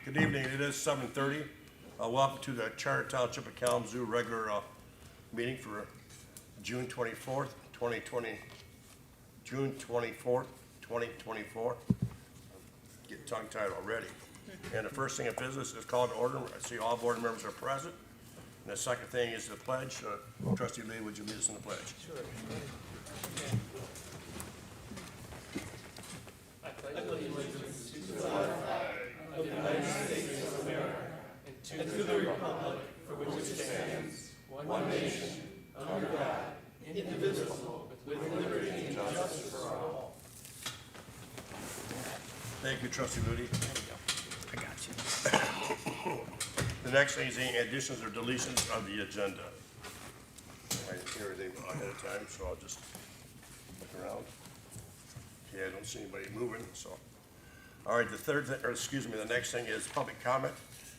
Good evening. It is 7:30. Welcome to the Charter Township of Kalamazoo regular meeting for June 24th, 2020. June 24th, 2024. Get tongue-tied already. And the first thing of business is called to order. I see all board members are present. And the second thing is the pledge. Trustee Lee, would you lead us in the pledge? Sure. And to the republic for which it stands, one nation, under God, indivisible, with liberty and justice for all. Thank you, Trustee Moody. I got you. The next thing is any additions or deletions of the agenda. I didn't hear anything ahead of time, so I'll just look around. Okay, I don't see anybody moving, so. All right, the next thing is public comment.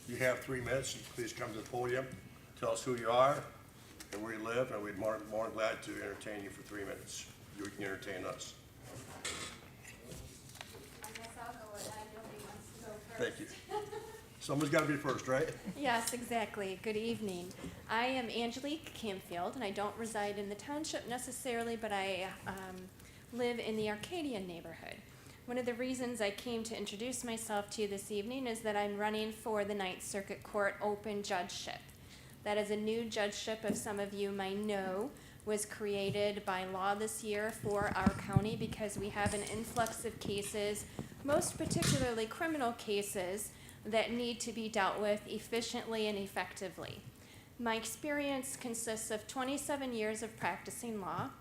You have 3 minutes. Please come to the podium. Tell us who you are and where you live, and we'd be more than glad to entertain you for 3 minutes. You can entertain us. I guess I'll go ahead. Nobody wants to go first. Thank you. Someone's got to be first, right? Yes, exactly. Good evening. I am Angelique Camfield, and I don't reside in the township necessarily, but I live in the Arcadian neighborhood. One of the reasons I came to introduce myself to you this evening is that I'm running for the Ninth Circuit Court Open Judgeship. That is a new judgeship, as some of you might know, was created by law this year for our county because we have an influx of cases, most particularly criminal cases, that need to be dealt with efficiently and effectively. My experience consists of 27 years of practicing law.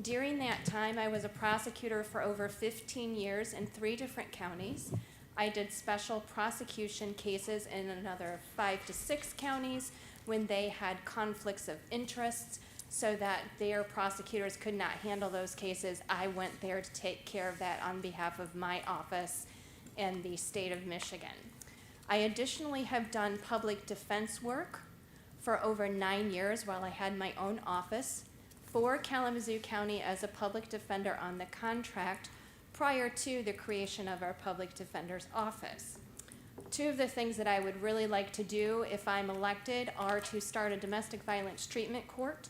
During that time, I was a prosecutor for over 15 years in 3 different counties. I did special prosecution cases in another 5 to 6 counties when they had conflicts of interest so that their prosecutors could not handle those cases. I went there to take care of that on behalf of my office and the state of Michigan. I additionally have done public defense work for over 9 years while I had my own office for Kalamazoo County as a public defender on the contract prior to the creation of our public defender's office. 2 of the things that I would really like to do if I'm elected are to start a domestic violence treatment court.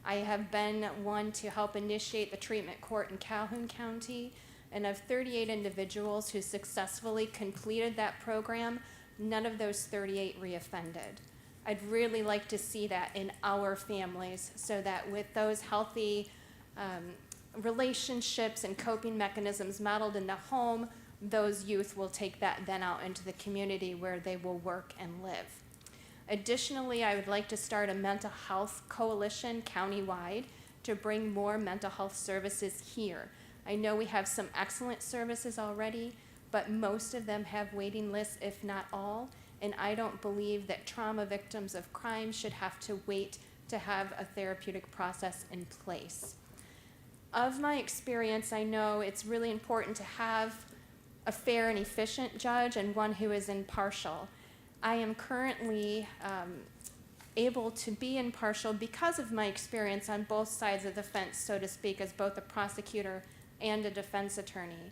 I have been one to help initiate the treatment court in Calhoun County, and of 38 individuals who successfully completed that program, none of those 38 reoffended. I'd really like to see that in our families so that with those healthy relationships and coping mechanisms modeled in the home, those youth will take that then out into the community where they will work and live. Additionally, I would like to start a mental health coalition countywide to bring more mental health services here. I know we have some excellent services already, but most of them have waiting lists, if not all, and I don't believe that trauma victims of crime should have to wait to have a therapeutic process in place. Of my experience, I know it's really important to have a fair and efficient judge and one who is impartial. I am currently able to be impartial because of my experience on both sides of the fence, so to speak, as both a prosecutor and a defense attorney.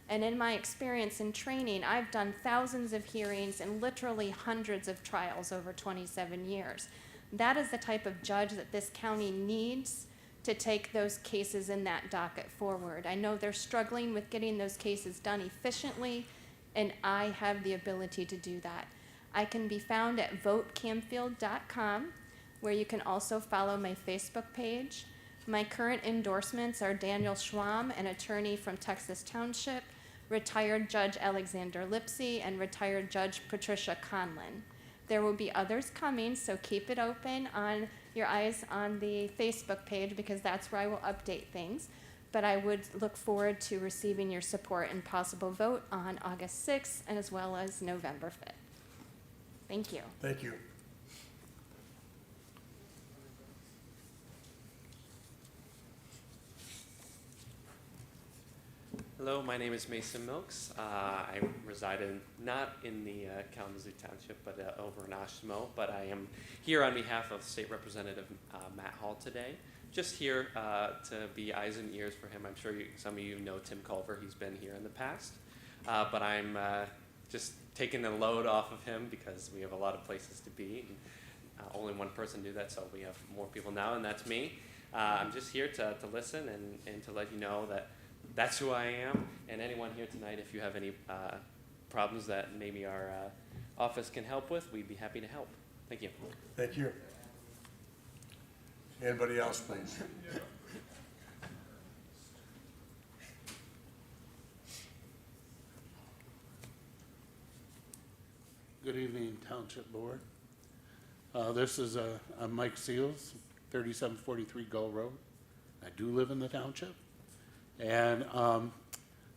And in my experience in training, I've done thousands of hearings and literally hundreds of trials over 27 years. That is the type of judge that this county needs to take those cases in that docket forward. I know they're struggling with getting those cases done efficiently, and I have the ability to do that. I can be found at votecamfield.com, where you can also follow my Facebook page. My current endorsements are Daniel Schwamm, an attorney from Texas Township, retired Judge Alexander Lipsy, and retired Judge Patricia Conlin. There will be others coming, so keep it open on your eyes on the Facebook page because that's where I will update things. But I would look forward to receiving your support and possible vote on August 6th and as well as November 5th. Thank you. Thank you. Hello, my name is Mason Milks. I reside not in the Kalamazoo Township, but over in Ashimo. But I am here on behalf of State Representative Matt Hall today. Just here to be eyes and ears for him. I'm sure some of you know Tim Culver. He's been here in the past. But I'm just taking the load off of him because we have a lot of places to be. And, only one person do that, so we have more people now, and that's me. I'm just here to listen and to let you know that that's who I am. And anyone here tonight, if you have any problems that maybe our office can help with, we'd be happy to help. Thank you. Thank you. Anybody else, please? Good evening, Township Board. This is I'm Mike Seals, 3743 Gull Road. I do live in the township. And I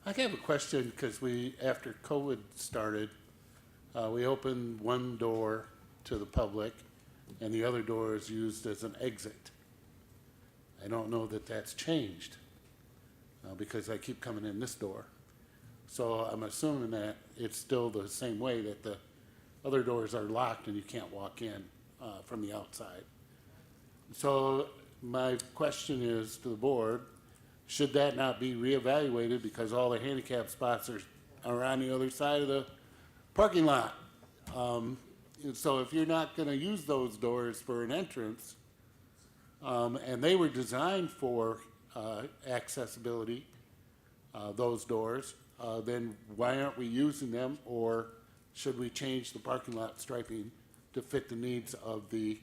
have a question because after COVID started, we opened one door to the public and the other door is used as an exit. I don't know that that's changed because I keep coming in this door. So I'm assuming that it's still the same way, that the other doors are locked and you can't walk in from the outside. So my question is to the board, should that not be reevaluated because all the handicap spots are on the other side of the parking lot? So if you're not going to use those doors for an entrance, and they were designed for accessibility, those doors, then why aren't we using them, or should we change the parking lot striping to fit the needs of the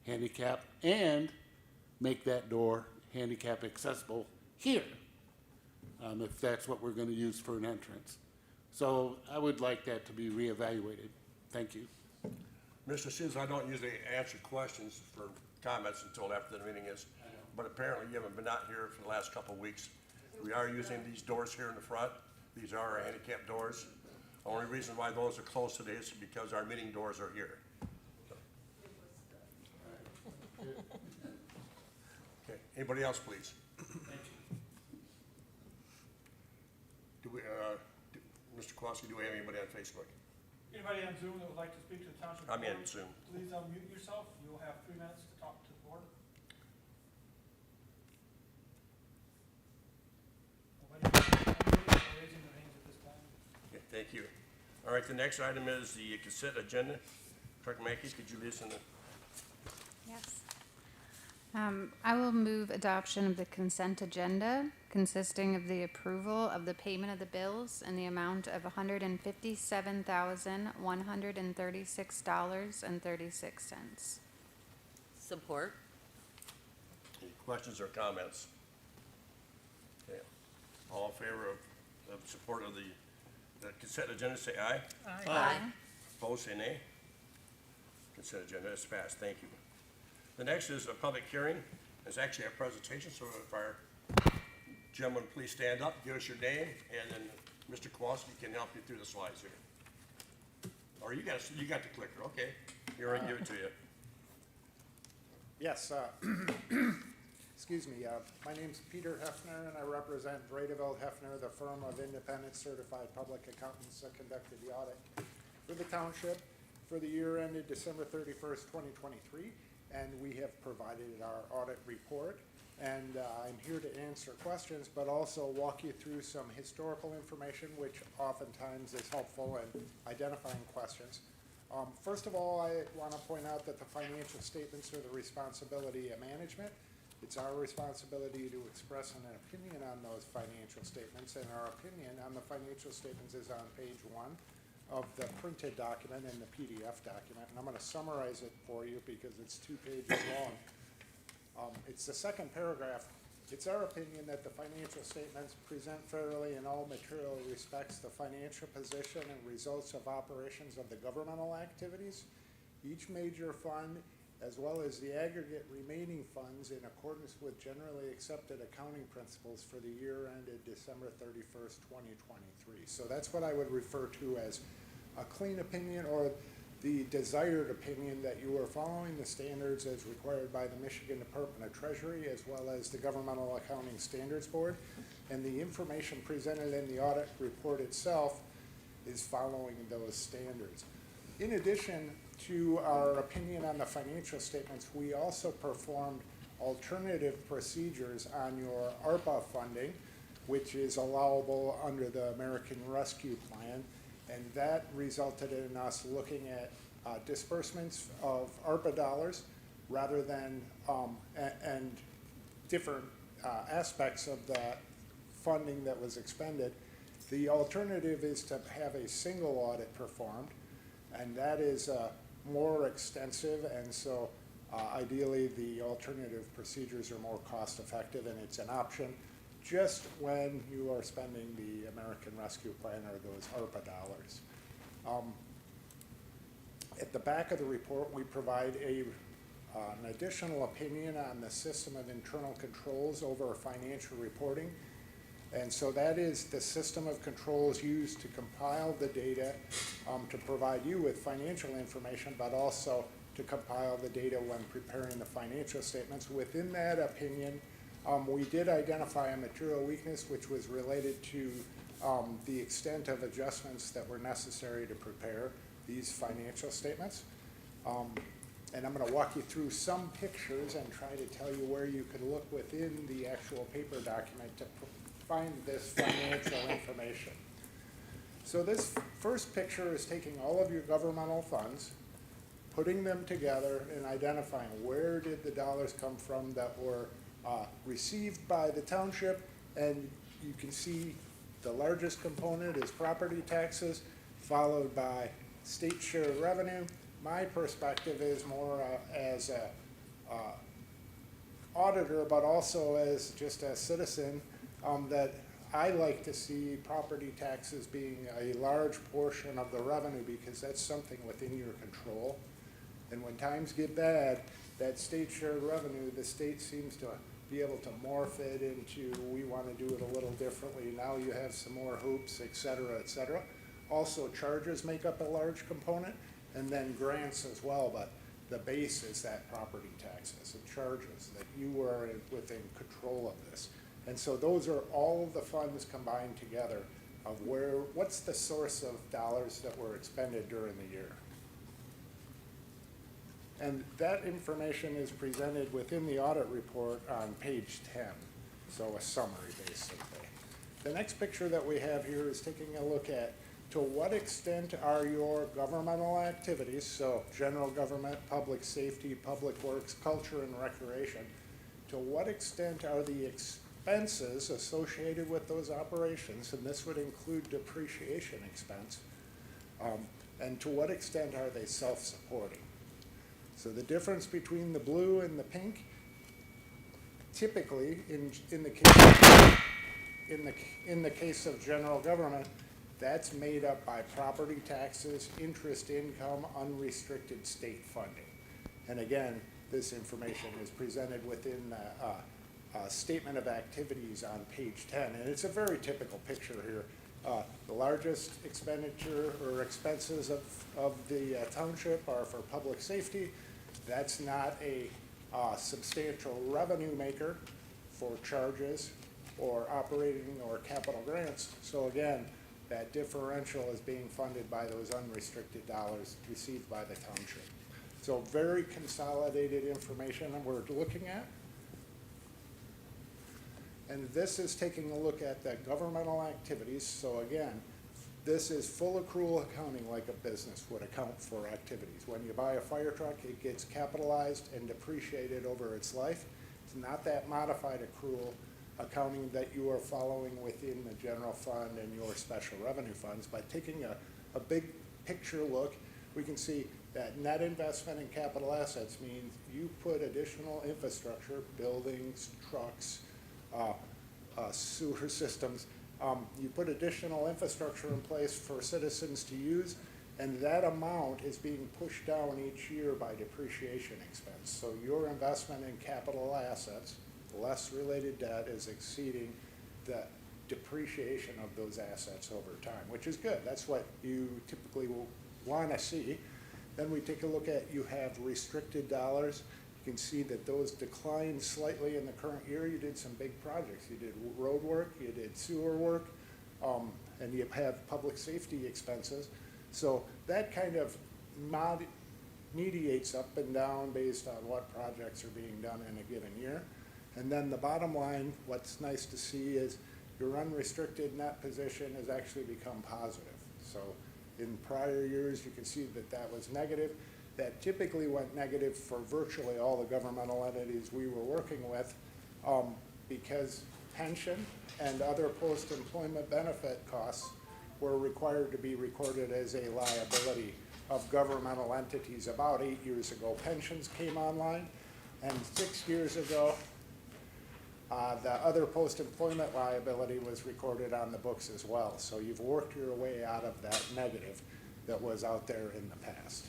handicap and make that door handicap accessible here, if that's what we're going to use for an entrance? So I would like that to be reevaluated. Thank you. Mr. Seals, I don't usually answer questions for comments until after the meeting is, but apparently you haven't been out here for the last couple of weeks. We are using these doors here in the front. These are our handicap doors. The only reason why those are closed today is because our meeting doors are here. Okay, anybody else, please? Do we, Mr. Kowalski, do we have anybody on Facebook? Anybody on Zoom that would like to speak to the township board? I'm in Zoom. Please unmute yourself. You'll have 3 minutes to talk to the board. Nobody unmuting or raising their hands at this time. Okay, thank you. All right, the next item is the consent agenda. Clerk Mackey, could you listen? Yes. I will move adoption of the consent agenda consisting of the approval of the payment of the bills in the amount of $157,136.36. Support. Any questions or comments? Okay. All in favor of support of the consent agenda, say aye. Aye. Opposed, say nay. Consent agenda is passed. Thank you. The next is a public hearing. It's actually a presentation, so if our gentlemen please stand up, give us your name, and then Mr. Kowalski can help you through the slides here. Or you got the clicker, okay. Here, I give it to you. Yes, excuse me, my name's Peter Hefner, and I represent Bradeville Hefner, the firm of independent certified public accountants that conducted the audit for the township for the year ended December 31st, 2023, and we have provided our audit report. And I'm here to answer questions, but also walk you through some historical information, which oftentimes is helpful in identifying questions. First of all, I want to point out that the financial statements are the responsibility of management. It's our responsibility to express an opinion on those financial statements, and our opinion on the financial statements is on page 1 of the printed document and the PDF document. And I'm going to summarize it for you because it's 2 pages long. It's the second paragraph. It's our opinion that the financial statements present fairly in all material respects the financial position and results of operations of the governmental activities, each major fund, as well as the aggregate remaining funds in accordance with generally accepted accounting principles for the year ended December 31st, 2023. So that's what I would refer to as a clean opinion, or the desired opinion that you are following the standards as required by the Michigan Department of Treasury, as well as the Governmental Accounting Standards Board. And the information presented in the audit report itself is following those standards. In addition to our opinion on the financial statements, we also performed alternative procedures on your ARPA funding, which is allowable under the American Rescue Plan. And that resulted in us looking at disbursements of ARPA dollars rather than, and different aspects of the funding that was expended. The alternative is to have a single audit performed, and that is more extensive, and so ideally the alternative procedures are more cost effective, and it's an option just when you are spending the American Rescue Plan or those ARPA dollars. At the back of the report, we provide an additional opinion on the system of internal controls over financial reporting. And so that is the system of controls used to compile the data to provide you with financial information, but also to compile the data when preparing the financial statements. Within that opinion, we did identify a material weakness which was related to the extent of adjustments that were necessary to prepare these financial statements. And I'm going to walk you through some pictures and try to tell you where you can look within the actual paper document to find this financial information. So this first picture is taking all of your governmental funds, putting them together and identifying where did the dollars come from that were received by the township. And you can see the largest component is property taxes, followed by state share of revenue. My perspective is more as a auditor, but also as just a citizen, that I like to see property taxes being a large portion of the revenue, because that's something within your control. And when times get bad, that state share of revenue, the state seems to be able to morph it into, we want to do it a little differently. Now you have some more hoops, et cetera, et cetera. Also, charges make up a large component, and then grants as well, but the base is that property taxes and charges, that you are within control of this. And so those are all of the funds combined together of what's the source of dollars that were expended during the year. And that information is presented within the audit report on page 10, so a summary basically. The next picture that we have here is taking a look at to what extent are your governmental activities, so general government, public safety, public works, culture and recreation, to what extent are the expenses associated with those operations, and this would include depreciation expense, and to what extent are they self-supporting? So the difference between the blue and the pink, typically in the case of general government, that's made up by property taxes, interest income, unrestricted state funding. And again, this information is presented within the statement of activities on page 10. And it's a very typical picture here. The largest expenditure or expenses of the township are for public safety. That's not a substantial revenue maker for charges or operating or capital grants. So again, that differential is being funded by those unrestricted dollars received by the township. So very consolidated information that we're looking at. And this is taking a look at the governmental activities. So again, this is full accrual accounting like a business would account for activities. When you buy a fire truck, it gets capitalized and depreciated over its life. It's not that modified accrual accounting that you are following within the general fund and your special revenue funds. By taking a big picture look, we can see that net investment in capital assets means you put additional infrastructure, buildings, trucks, sewer systems, you put additional infrastructure in place for citizens to use, and that amount is being pushed down each year by depreciation expense. So your investment in capital assets, less related debt, is exceeding the depreciation of those assets over time, which is good. That's what you typically will want to see. Then we take a look at, you have restricted dollars. You can see that those declined slightly in the current year. You did some big projects. You did road work, you did sewer work, and you have public safety expenses. So that kind of mediates up and down based on what projects are being done in a given year. And then the bottom line, what's nice to see is your unrestricted net position has actually become positive. So In prior years, you can see that that was negative. That typically went negative for virtually all the governmental entities we were working with, because pension and other post-employment benefit costs were required to be recorded as a liability of governmental entities about 8 years ago. Pensions came online, and 6 years ago, the other post-employment liability was recorded on the books as well. So you've worked your way out of that negative that was out there in the past.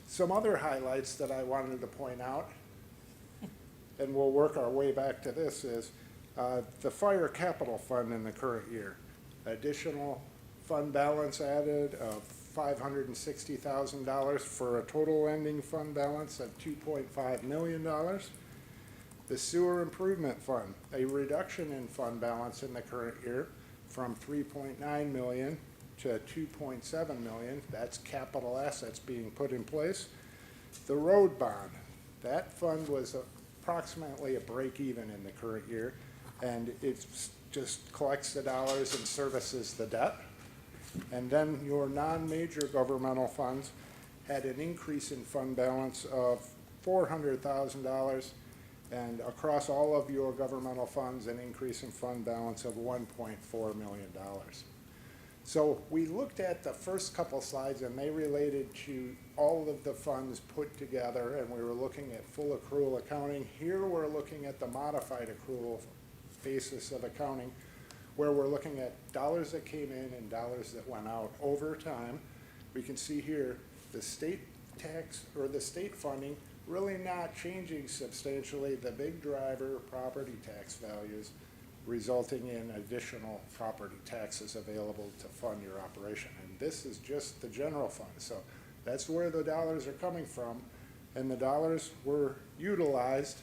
Some other highlights that I wanted to point out, and we'll work our way back to this, is the fire capital fund in the current year. Additional fund balance added of $560,000 for a total ending fund balance of $2.5 million. The sewer improvement fund, a reduction in fund balance in the current year from $3.9 million to $2.7 million. That's capital assets being put in place. The road bond, that fund was approximately a break even in the current year, and it just collects the dollars and services the debt. And then your non-major governmental funds had an increase in fund balance of $400,000, and across all of your governmental funds, an increase in fund balance of $1.4 million. So we looked at the first couple slides, and they related to all of the funds put together, and we were looking at full accrual accounting. Here we're looking at the modified accrual basis of accounting, where we're looking at dollars that came in and dollars that went out over time. We can see here the state tax, or the state funding, really not changing substantially. The big driver, property tax values, resulting in additional property taxes available to fund your operation. And this is just the general fund. So that's where the dollars are coming from, and the dollars were utilized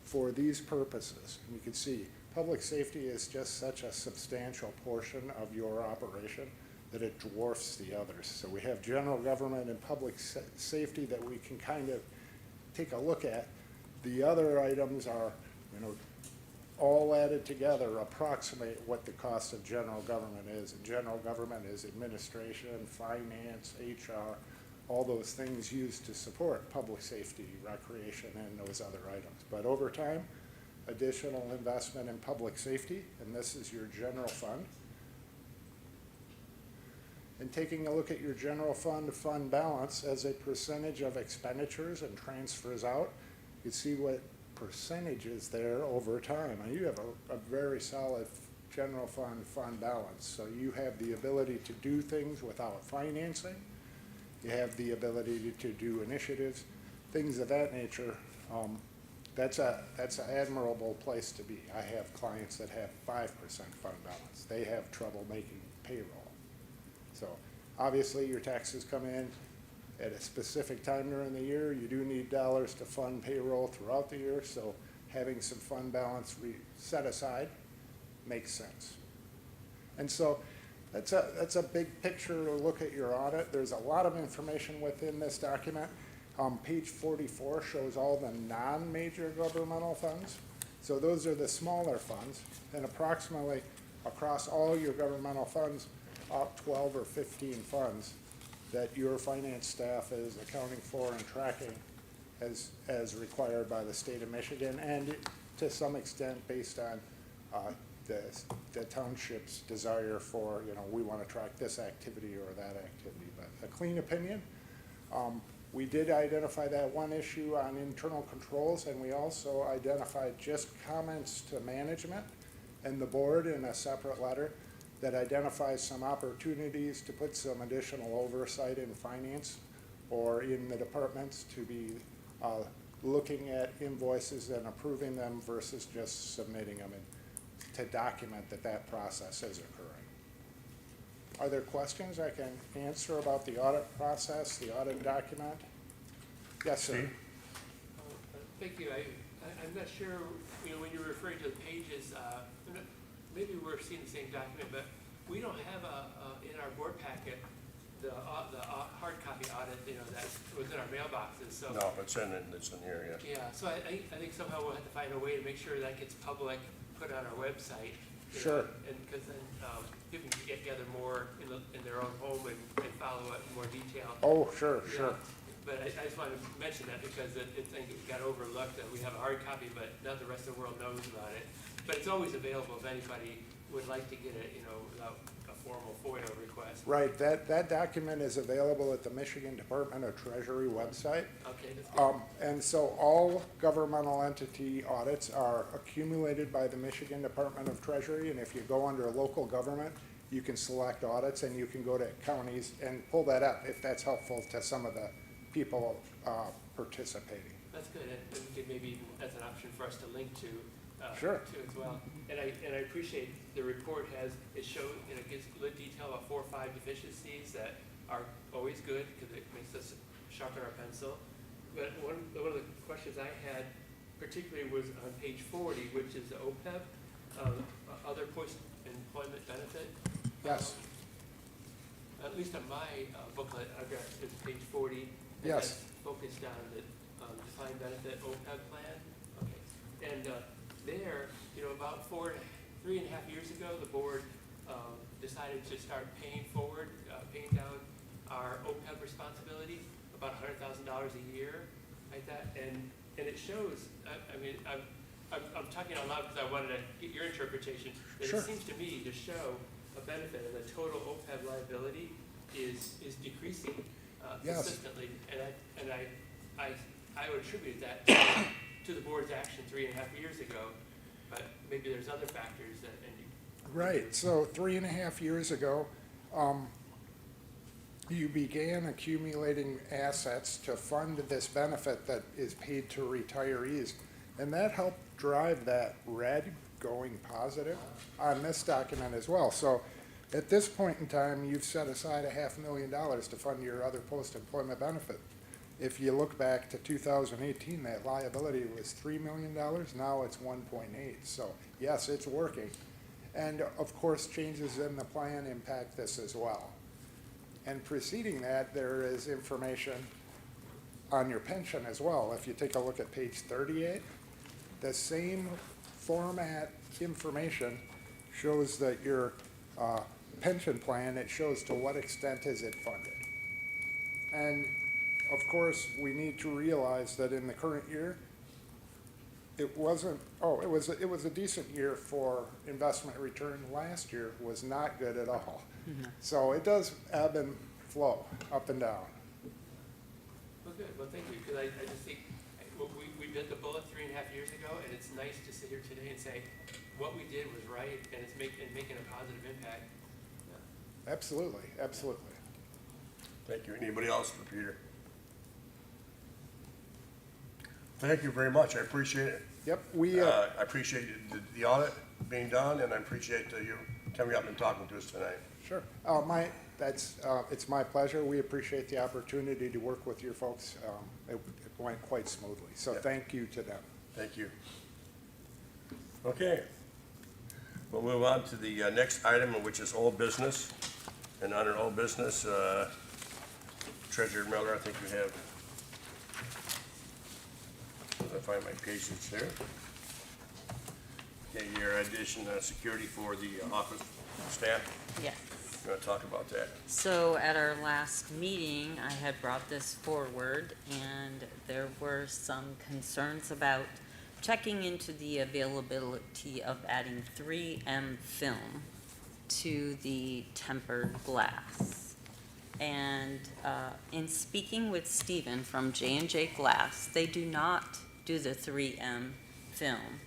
for these purposes. And you can see public safety is just such a substantial portion of your operation that it dwarfs the others. So we have general government and public safety that we can kind of take a look at. The other items are, all added together approximate what the cost of general government is. And general government is administration, finance, HR, all those things used to support public safety, recreation, and those other items. But over time, additional investment in public safety, and this is your general fund. And taking a look at your general fund balance as a percentage of expenditures and transfers out, you see what percentage is there over time. And you have a very solid general fund balance. So you have the ability to do things without financing. You have the ability to do initiatives, things of that nature. That's an admirable place to be. I have clients that have 5% fund balance. They have trouble making payroll. So obviously your taxes come in at a specific time during the year. You do need dollars to fund payroll throughout the year, so having some fund balance set aside makes sense. And so that's a big picture to look at your audit. There's a lot of information within this document. Page 44 shows all the non-major governmental funds. So those are the smaller funds, and approximately across all your governmental funds, about 12 or 15 funds that your finance staff is accounting for and tracking as required by the state of Michigan, and to some extent based on the township's desire for, we want to track this activity or that activity. But a clean opinion. We did identify that one issue on internal controls, and we also identified just comments to management and the board in a separate letter that identifies some opportunities to put some additional oversight in finance or in the departments to be looking at invoices and approving them versus just submitting them, and to document that process is occurring. Are there questions I can answer about the audit process, the audit document? Yes, sir. Thank you. I'm not sure, when you're referring to the pages, maybe we're seeing the same document, but we don't have in our board packet the hard copy audit, that was in our mailboxes. So No, it's in here, yeah. yeah. So I think somehow we'll have to find a way to make sure that gets put on our website. you Sure. know, and, because then, people can get together more in their own home and follow it in more detail. Oh, sure, Yeah. sure. But I just wanted to mention that because I think it got overlooked, that we have a hard copy, but not the rest of the world knows about it. But it's always available if anybody would like to get it, you know, without a formal FOIA request. Right, that document is available at the Michigan Department of Treasury website. Okay, that's good. And so all governmental entity audits are accumulated by the Michigan Department of Treasury, and if you go under local government, you can select audits and you can go to counties and pull that up if that's helpful to some of the people participating. That's good, and we could maybe, that's an option for us to link to. Sure. To as well. And I appreciate the report it gives good detail about 4 or 5 deficiencies that are always good because it makes us sharpen our pencil. But one of the questions I had particularly was on page 40, which is the OPEB, other post-employment benefit. Yes, At least on my booklet, I've got, it's page 40. And Yes. that's focused on the defined benefit OPEB plan. Okay. And there, you know, about 3.5 years ago, the board decided to start paying down our OPEB responsibility, about $100,000 a year, like that. And it shows, I mean, I'm talking out loud because I wanted to get your interpretation. That Sure. It seems to me to show a benefit of the total OPEB liability is decreasing Yes. consistently. And I would attribute that to the board's action 3.5 years ago, but maybe there's other factors that, right. So 3.5 years ago, you began accumulating assets to fund this benefit that is paid to retirees. And that helped drive that red going positive on this document as well. So at this point in time, you've set aside $500,000 to fund your other post-employment benefit. If you look back to 2018, that liability was $3 million, now it's 1.8. So yes, it's working. And of course, changes in the plan impact this as well. And preceding that, there is information on your pension as well. If you take a look at page 38, the same format information shows that your pension plan, it shows to what extent is it funded. And of course, we need to realize that in the current year, it was a decent year for investment return. Last year was not good at all. So it does ebb and flow, up and down. well, good, well, thank you, because I just think, we bit the bullet 3.5 years ago, and it's nice to sit here today and say, what we did was right, and it's making a positive impact. Yeah. Absolutely, absolutely. Thank you. Anybody else for Peter? Thank you very much. I appreciate it. Yep, I appreciate the audit being done, and I appreciate you coming up and talking to us tonight. sure. It's my pleasure. We appreciate the opportunity to work with your folks. It went quite smoothly, so Yeah. thank you to them. Thank you. Okay. We'll move on to the next item, which is old business. And under old business, Treasurer Miller, I think you have, I'll find my pages here. Okay, your addition, security for the office staff. Yes. You want to talk about that? So at our last meeting, I had brought this forward, and there were some concerns about checking into the availability of adding 3M film to the tempered glass. And in speaking with Stephen from J&J Glass, they do not do the 3M film,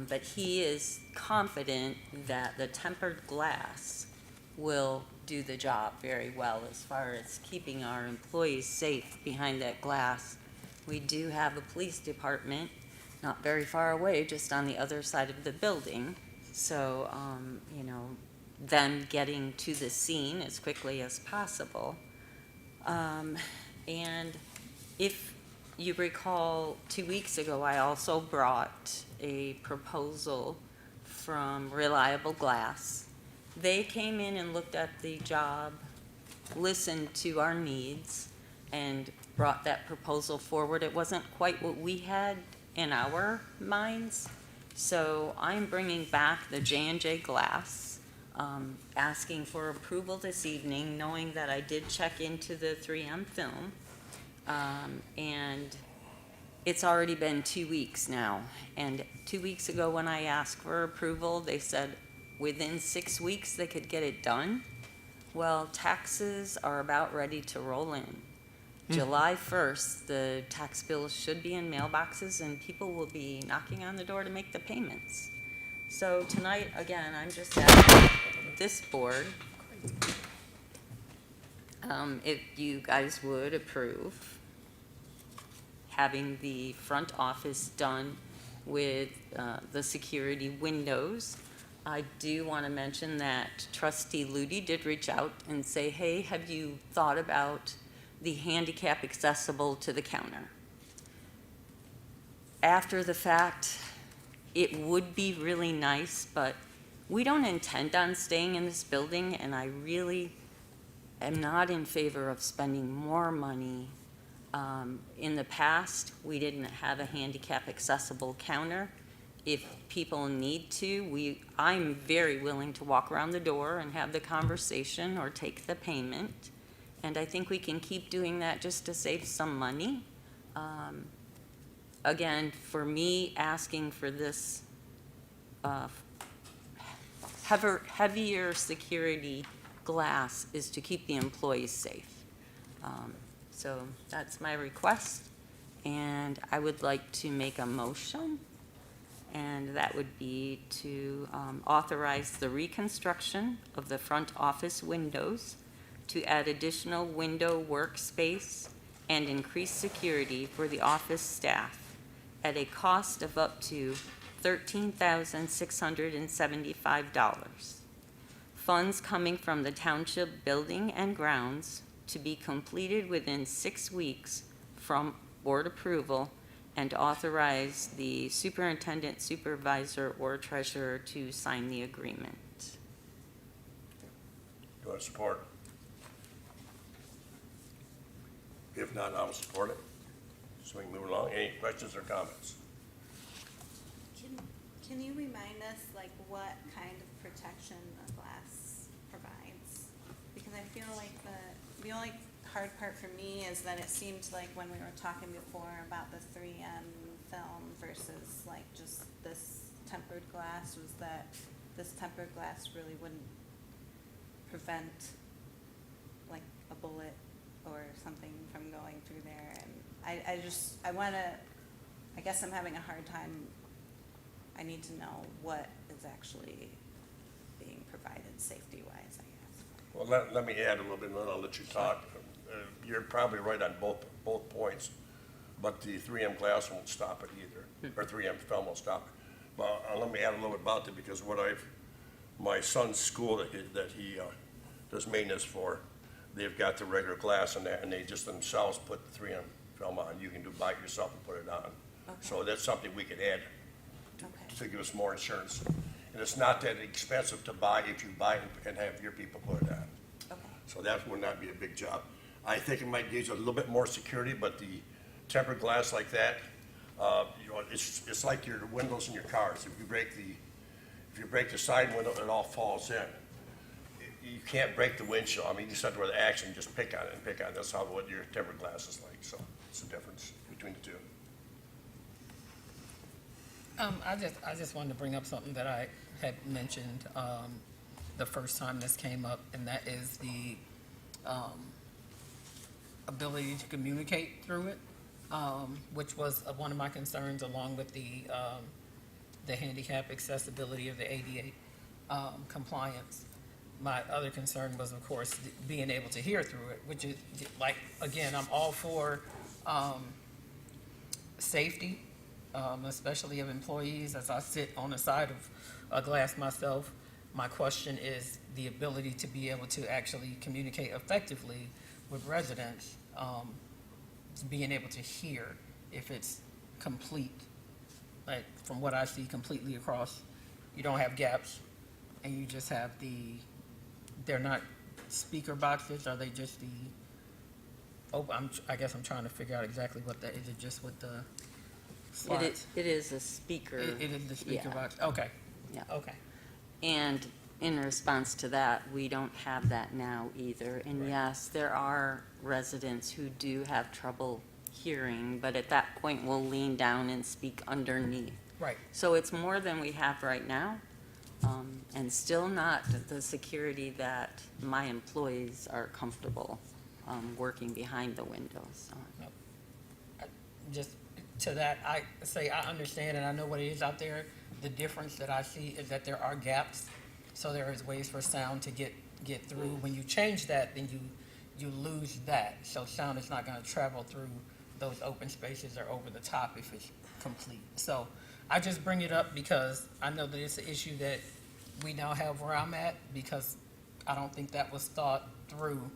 but he is confident that the tempered glass will do the job very well as far as keeping our employees safe behind that glass. We do have a police department not very far away, just on the other side of the building. So, them getting to the scene as quickly as possible. And if you recall, 2 weeks ago, I also brought a proposal from Reliable Glass. They came in and looked at the job, listened to our needs, and brought that proposal forward. It wasn't quite what we had in our minds, So I'm bringing back the J&J glass, asking for approval this evening, knowing that I did check into the 3M film. And it's already been 2 weeks now. And 2 weeks ago, when I asked for approval, they said within 6 weeks they could get it done. Well, taxes are about ready to roll in. July 1st, the tax bills should be in mailboxes and people will be knocking on the door to make the payments. So tonight, again, I'm just asking this board if you guys would approve having the front office done with the security windows. I do want to mention that Trustee Ludi did reach out and say, hey, have you thought about the handicap accessible to the counter? After the fact, it would be really nice, but we don't intend on staying in this building, and I really am not in favor of spending more money. In the past, we didn't have a handicap accessible counter. If people need to, I'm very willing to walk around the door and have the conversation or take the payment. And I think we can keep doing that just to save some money. Again, for me, asking for this heavier security glass is to keep the employees safe. So that's my request. And I would like to make a motion. And that would be to authorize the reconstruction of the front office windows to add additional window workspace and increase security for the office staff at a cost of up to $13,675. Funds coming from the township building and grounds to be completed within 6 weeks from board approval, and authorize the superintendent, supervisor, or treasurer to sign the agreement. Do I support? If not, I'll support it. So we can move along. Any questions or comments? Can you remind us, like, what kind of protection the glass provides? Because I feel like the only hard part for me is that it seemed like when we were talking before about the 3M film versus like just this tempered glass, was that this tempered glass really wouldn't prevent like a bullet or something from going through there. And I guess I'm having a hard time. I need to know what is actually being provided safety-wise, I guess. Well, let me add a little bit, and then I'll let you talk. You're probably right on both points, but the 3M glass won't stop it either, or 3M film won't stop it. But let me add a little bit about it, because my son's school that he does maintenance for, they've got the regular glass and that, and they just themselves put the 3M film on. You can buy it yourself and put it on. Okay. So that's something we could add Okay. to give us more insurance. And it's not that expensive to buy if you buy it and have your people put it on. Okay. So that would not be a big job. I think it might give you a little bit more security, but the tempered glass like that, it's like your windows in your cars. If you break the side window, it all falls in. You can't break the windshield. I mean, you just have to wear the action, just pick on it and pick on it. That's what your tempered glass is like. So it's the difference between the two. I just wanted to bring up something that I had mentioned the first time this came up, and that is the ability to communicate through it, which was one of my concerns, along with the handicap accessibility of the ADA compliance. My other concern was, of course, being able to hear through it, which is, like, again, I'm all for safety, especially of employees. As I sit on the side of a glass myself, my question is the ability to be able to actually communicate effectively with residents, being able to hear if it's complete. Like, from what I see, completely across, you don't have gaps, and you just have they're not speaker boxes, are they just I guess I'm trying to figure out exactly what that, is it just with the slides. It is a speaker. It is the speaker yeah. box, okay. Yeah. Okay, And in response to that, we don't have that now either. And Right. yes, there are residents who do have trouble hearing, but at that point, we'll lean down and speak underneath. right. So it's more than we have right now, and still not the security that my employees are comfortable working behind the windows. Just to that, I say I understand and I know what it is out there. The difference that I see is that there are gaps, so there is ways for sound to get through. When you change that, then you lose that. So sound is not gonna travel through those open spaces or over the top if it's complete. So I just bring it up because I know that it's an issue that we now have where I'm at, because I don't think that was thought through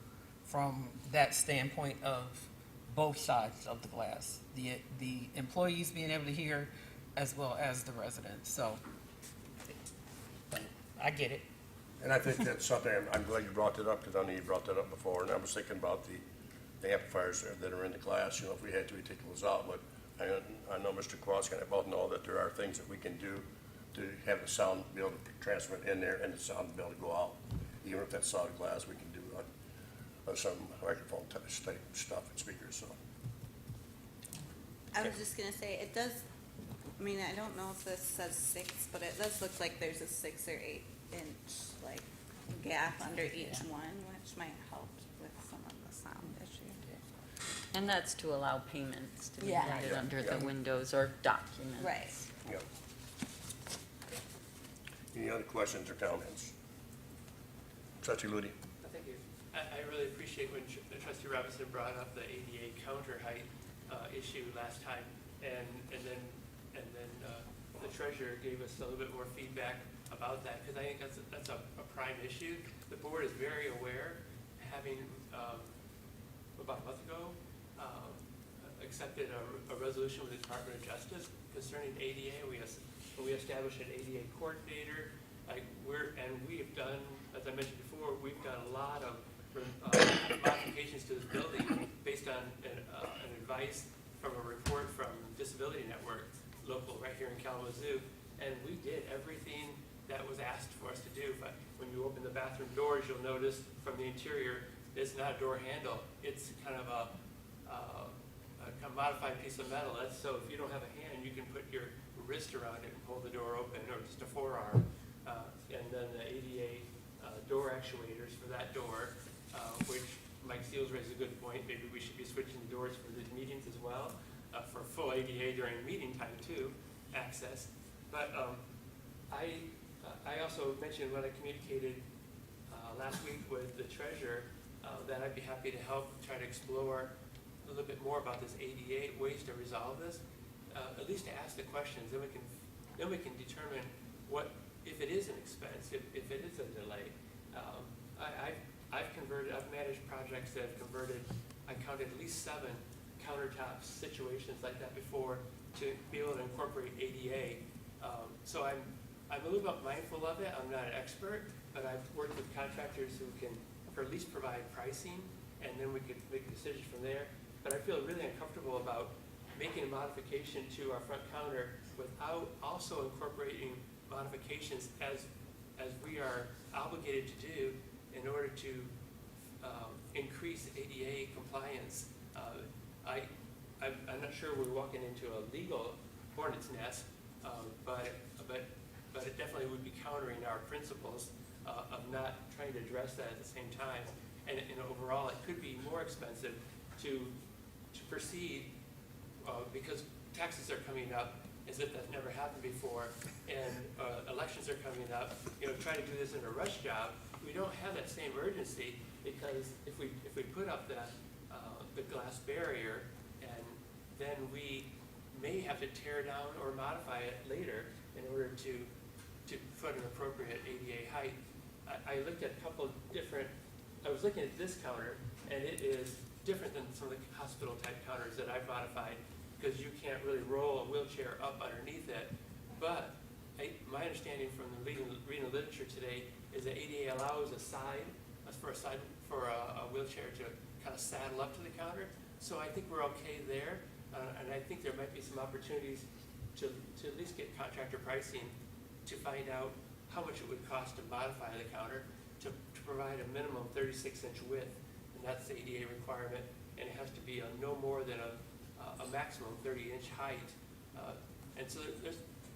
from that standpoint of both sides of the glass, the employees being able to hear as well as the residents, so I get it. And I think that's something, I'm glad you brought that up, because I know you brought that up before, and I was thinking about the amplifiers that are in the class, you know, if we had to, we'd take those out, but I know Mr. Quas and I both know that there are things that we can do to have the sound be able to transmit in there and the sound be able to go out. Even if that's solid glass, we can do on some microphone type stuff and speakers, so. I was just gonna say, it does, I mean, I don't know if this says 6, but it does look like there's a 6 or 8 inch, like, gap under each one, which might help with some of the sound issue. And that's to allow payments to be Yeah. added Yeah, under yeah. the windows or documents. Right. Yeah. Any other questions or comments? Trustee Ludi? Thank you. I really appreciate when Trustee Robinson brought up the ADA counter height issue last time, and then the treasurer gave us a little bit more feedback about that, because I think that's a prime issue. The board is very aware, having about a month ago accepted a resolution with the Department of Justice concerning ADA. We established an ADA coordinator. We have done, as I mentioned before, we've done a lot of modifications to this building based on an advice from a report from Disability Network, local right here in Kalamazoo, and we did everything that was asked for us to do. But when you open the bathroom doors, you'll notice from the interior, it's not a door handle. It's kind of a modified piece of metal. So if you don't have a hand, you can put your wrist around it and pull the door open, or just a forearm. And then the ADA door actuators for that door, which Mike Seals raised a good point. Maybe we should be switching the doors for the meetings as well, for full ADA during meeting time too, access. But I also mentioned when I communicated last week with the treasurer that I'd be happy to help try to explore a little bit more about this ADA, ways to resolve this, at least to ask the questions, then we can determine what, if it is an expense, if it is a delay. I've managed projects that have converted, I counted at least 7 countertop situations like that before to be able to incorporate ADA. So I'm a little bit mindful of it. I'm not an expert, but I've worked with contractors who can at least provide pricing, and then we could make a decision from there. But I feel really uncomfortable about making a modification to our front counter without also incorporating modifications as we are obligated to do in order to increase ADA compliance. I'm not sure we're walking into a legal hornet's nest, but it definitely would be countering our principles of not trying to address that at the same time. And overall, it could be more expensive to proceed because taxes are coming up as if that's never happened before, and elections are coming up. Try to do this in a rush job. We don't have that same urgency, because if we put up the glass barrier, and then we may have to tear down or modify it later in order to put an appropriate ADA height. I looked at a couple different. I was looking at this counter, and it is different than some of the hospital type counters that I've modified, because you can't really roll a wheelchair up underneath it. But my understanding from the reading the literature today is that ADA allows for a wheelchair to kind of saddle up to the counter. So I think we're okay there. And I think there might be some opportunities to at least get contractor pricing to find out how much it would cost to modify the counter to provide a minimum 36-inch width, and that's the ADA requirement, and it has to be no more than a maximum 30-inch height. And so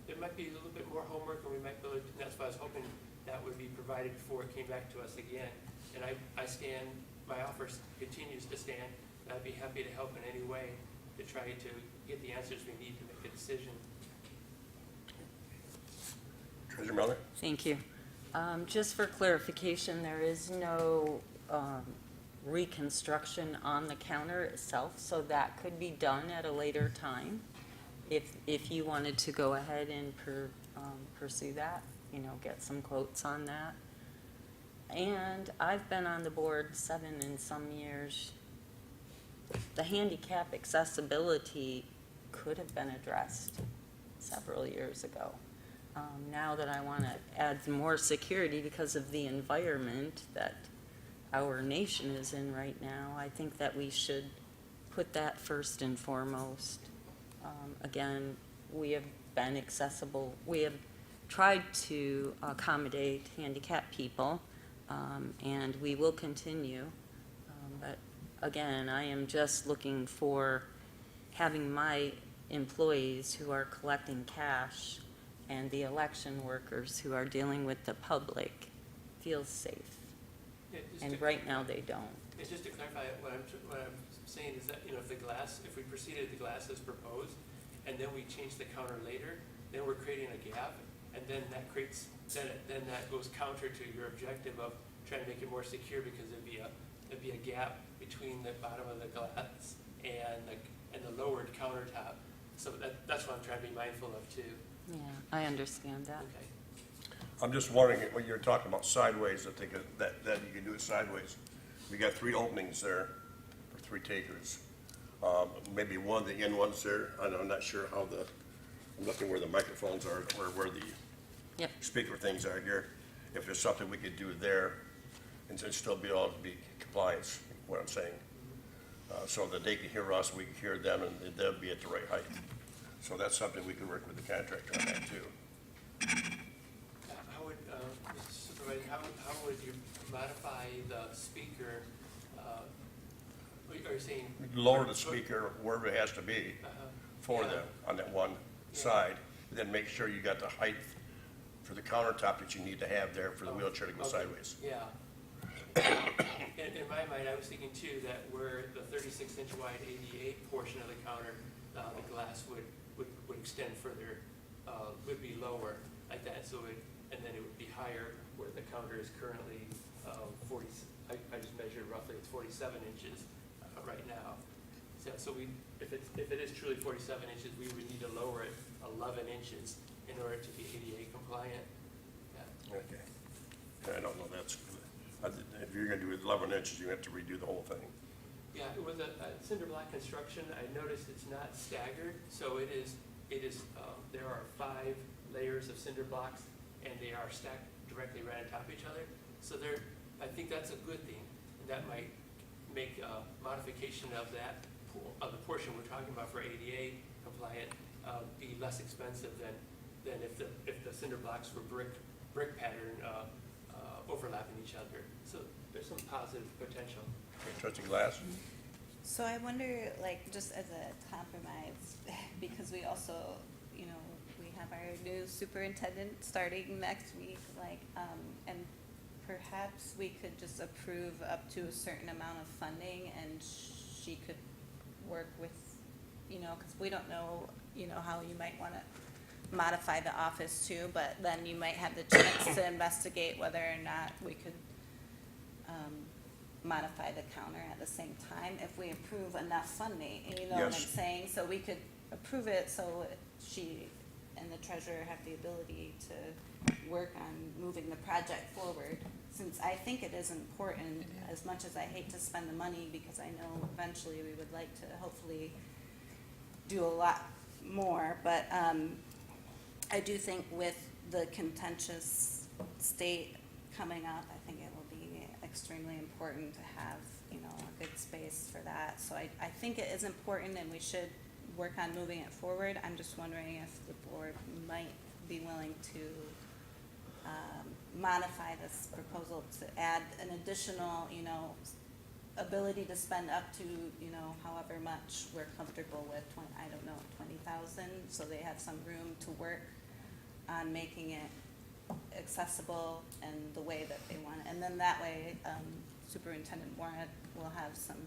there might be a little bit more homework, and we might be able to, and that's why I was hoping that would be provided before it came back to us again. And I stand, my offer continues to stand, and I'd be happy to help in any way to try to get the answers we need to make a decision. Treasurer Miller? Thank you. Just for clarification, there is no reconstruction on the counter itself, so that could be done at a later time if you wanted to go ahead and pursue that, you know, get some quotes on that. And I've been on the board 7 and some years. The handicap accessibility could have been addressed several years ago. Now that I want to add more security because of the environment that our nation is in right now, I think that we should put that first and foremost. Again, we have been accessible. We have tried to accommodate handicapped people, and we will continue. But again, I am just looking for having my employees who are collecting cash and the election workers who are dealing with the public feel safe. Yeah, And right now they don't. And just to clarify, what I'm saying is that, you know, if we proceeded the glass as proposed, and then we change the counter later, then we're creating a gap, and then that creates, then that goes counter to your objective of trying to make it more secure, because there'd be a gap between the bottom of the glass and the lowered countertop. So that's what I'm trying to be mindful of too. Yeah, I understand that. Okay. I'm just wondering, when you're talking about sideways, I think that you can do it sideways. We got 3 openings there for 3 takers. Maybe one of the end ones there, I'm not sure how I'm looking where the microphones are, or where the Yep. speaker things are here. If there's something we could do there and still be able to be compliance, what I'm saying. So that they can hear us, we can hear them, and they'll be at the right height. So that's something we can work with the contractor on that too. How would, Mr. Supervisor, how would you modify the speaker? Are you saying? Lower the speaker wherever it has to be for Yeah. them on that one Yeah. side. And then make sure you got the height for the countertop that you need to have there for the wheelchair to go Okay. sideways. Yeah. In my mind, I was thinking too, that where the 36-inch wide ADA portion of the counter, the glass would extend further, would be lower like that, so and then it would be higher where the counter is currently 40, I just measured roughly, it's 47 inches right now. So if it is truly 47 inches, we would need to lower it 11 inches in order to be ADA compliant. Yeah. Okay. I don't know, that's, if you're gonna do 11 inches, you have to redo the whole thing. Yeah, with a cinder block construction, I noticed it's not staggered, so it is, there are 5 layers of cinder blocks, and they are stacked directly right on top of each other. So I think that's a good thing, and that might make a modification of that, of the portion we're talking about for ADA compliant, be less expensive than if the cinder blocks were brick pattern, overlapping each other. So there's some positive potential. Trustee Glass? So I wonder, like, just as a compromise, because we also, you know, we have our new superintendent starting next week, like, and perhaps we could just approve up to a certain amount of funding, and she could work with, you know, because we don't know, you know, how you might want to modify the office too, but then you might have the chance to investigate whether or not we could modify the counter at the same time if we approve enough funding, you know what I'm Yes. saying? So we could approve it so she and the treasurer have the ability to work on moving the project forward, since I think it is important, as much as I hate to spend the money, because I know eventually we would like to hopefully do a lot more, but I do think with the contentious state coming up, I think it will be extremely important to have, you know, a good space for that. So I think it is important, and we should work on moving it forward. I'm just wondering if the board might be willing to modify this proposal to add an additional, ability to spend up to, however much we're comfortable with, 20,000, so they have some room to work on making it accessible and the way that they want it. And then that way, Superintendent Warren will have some,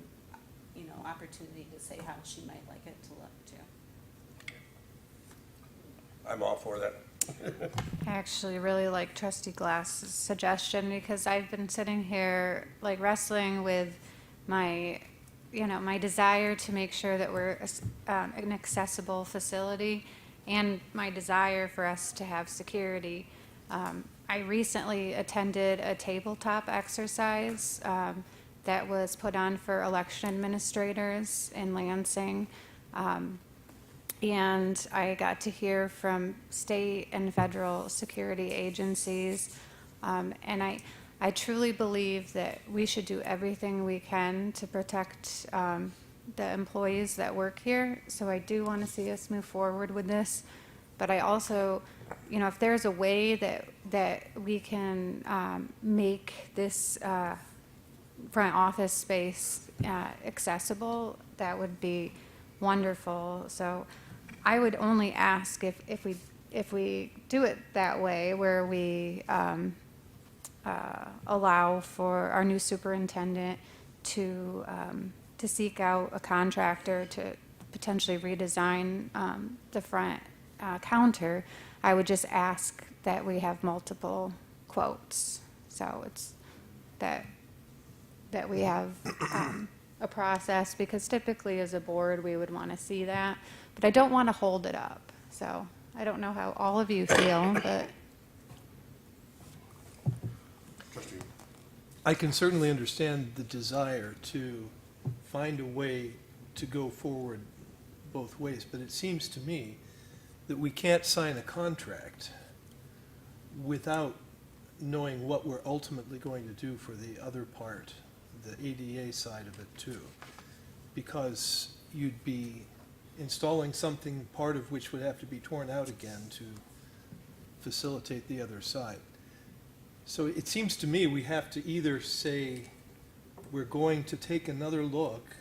opportunity to say how she might like it to look too. I'm all for that. I actually really like Trustee Glass's suggestion because I've been sitting here like wrestling with my, my desire to make sure that we're an accessible facility and my desire for us to have security. I recently attended a tabletop exercise that was put on for election administrators in Lansing. And I got to hear from state and federal security agencies. And I truly believe that we should do everything we can to protect the employees that work here. So I do want to see us move forward with this. But I also, if there's a way that we can make this front office space accessible, that would be wonderful. So I would only ask if we do it that way, where we allow for our new superintendent to seek out a contractor to potentially redesign the front counter. I would just ask that we have multiple quotes. So it's that we have a process, because typically as a board we would want to see that, but I don't want to hold it up. So I don't know how all of you feel, but Trustee, I can certainly understand the desire to find a way to go forward both ways, but it seems to me that we can't sign a contract without knowing what we're ultimately going to do for the other part, the ADA side of it too, because you'd be installing something, part of which would have to be torn out again to facilitate the other side. So it seems to me we have to either say we're going to take another look,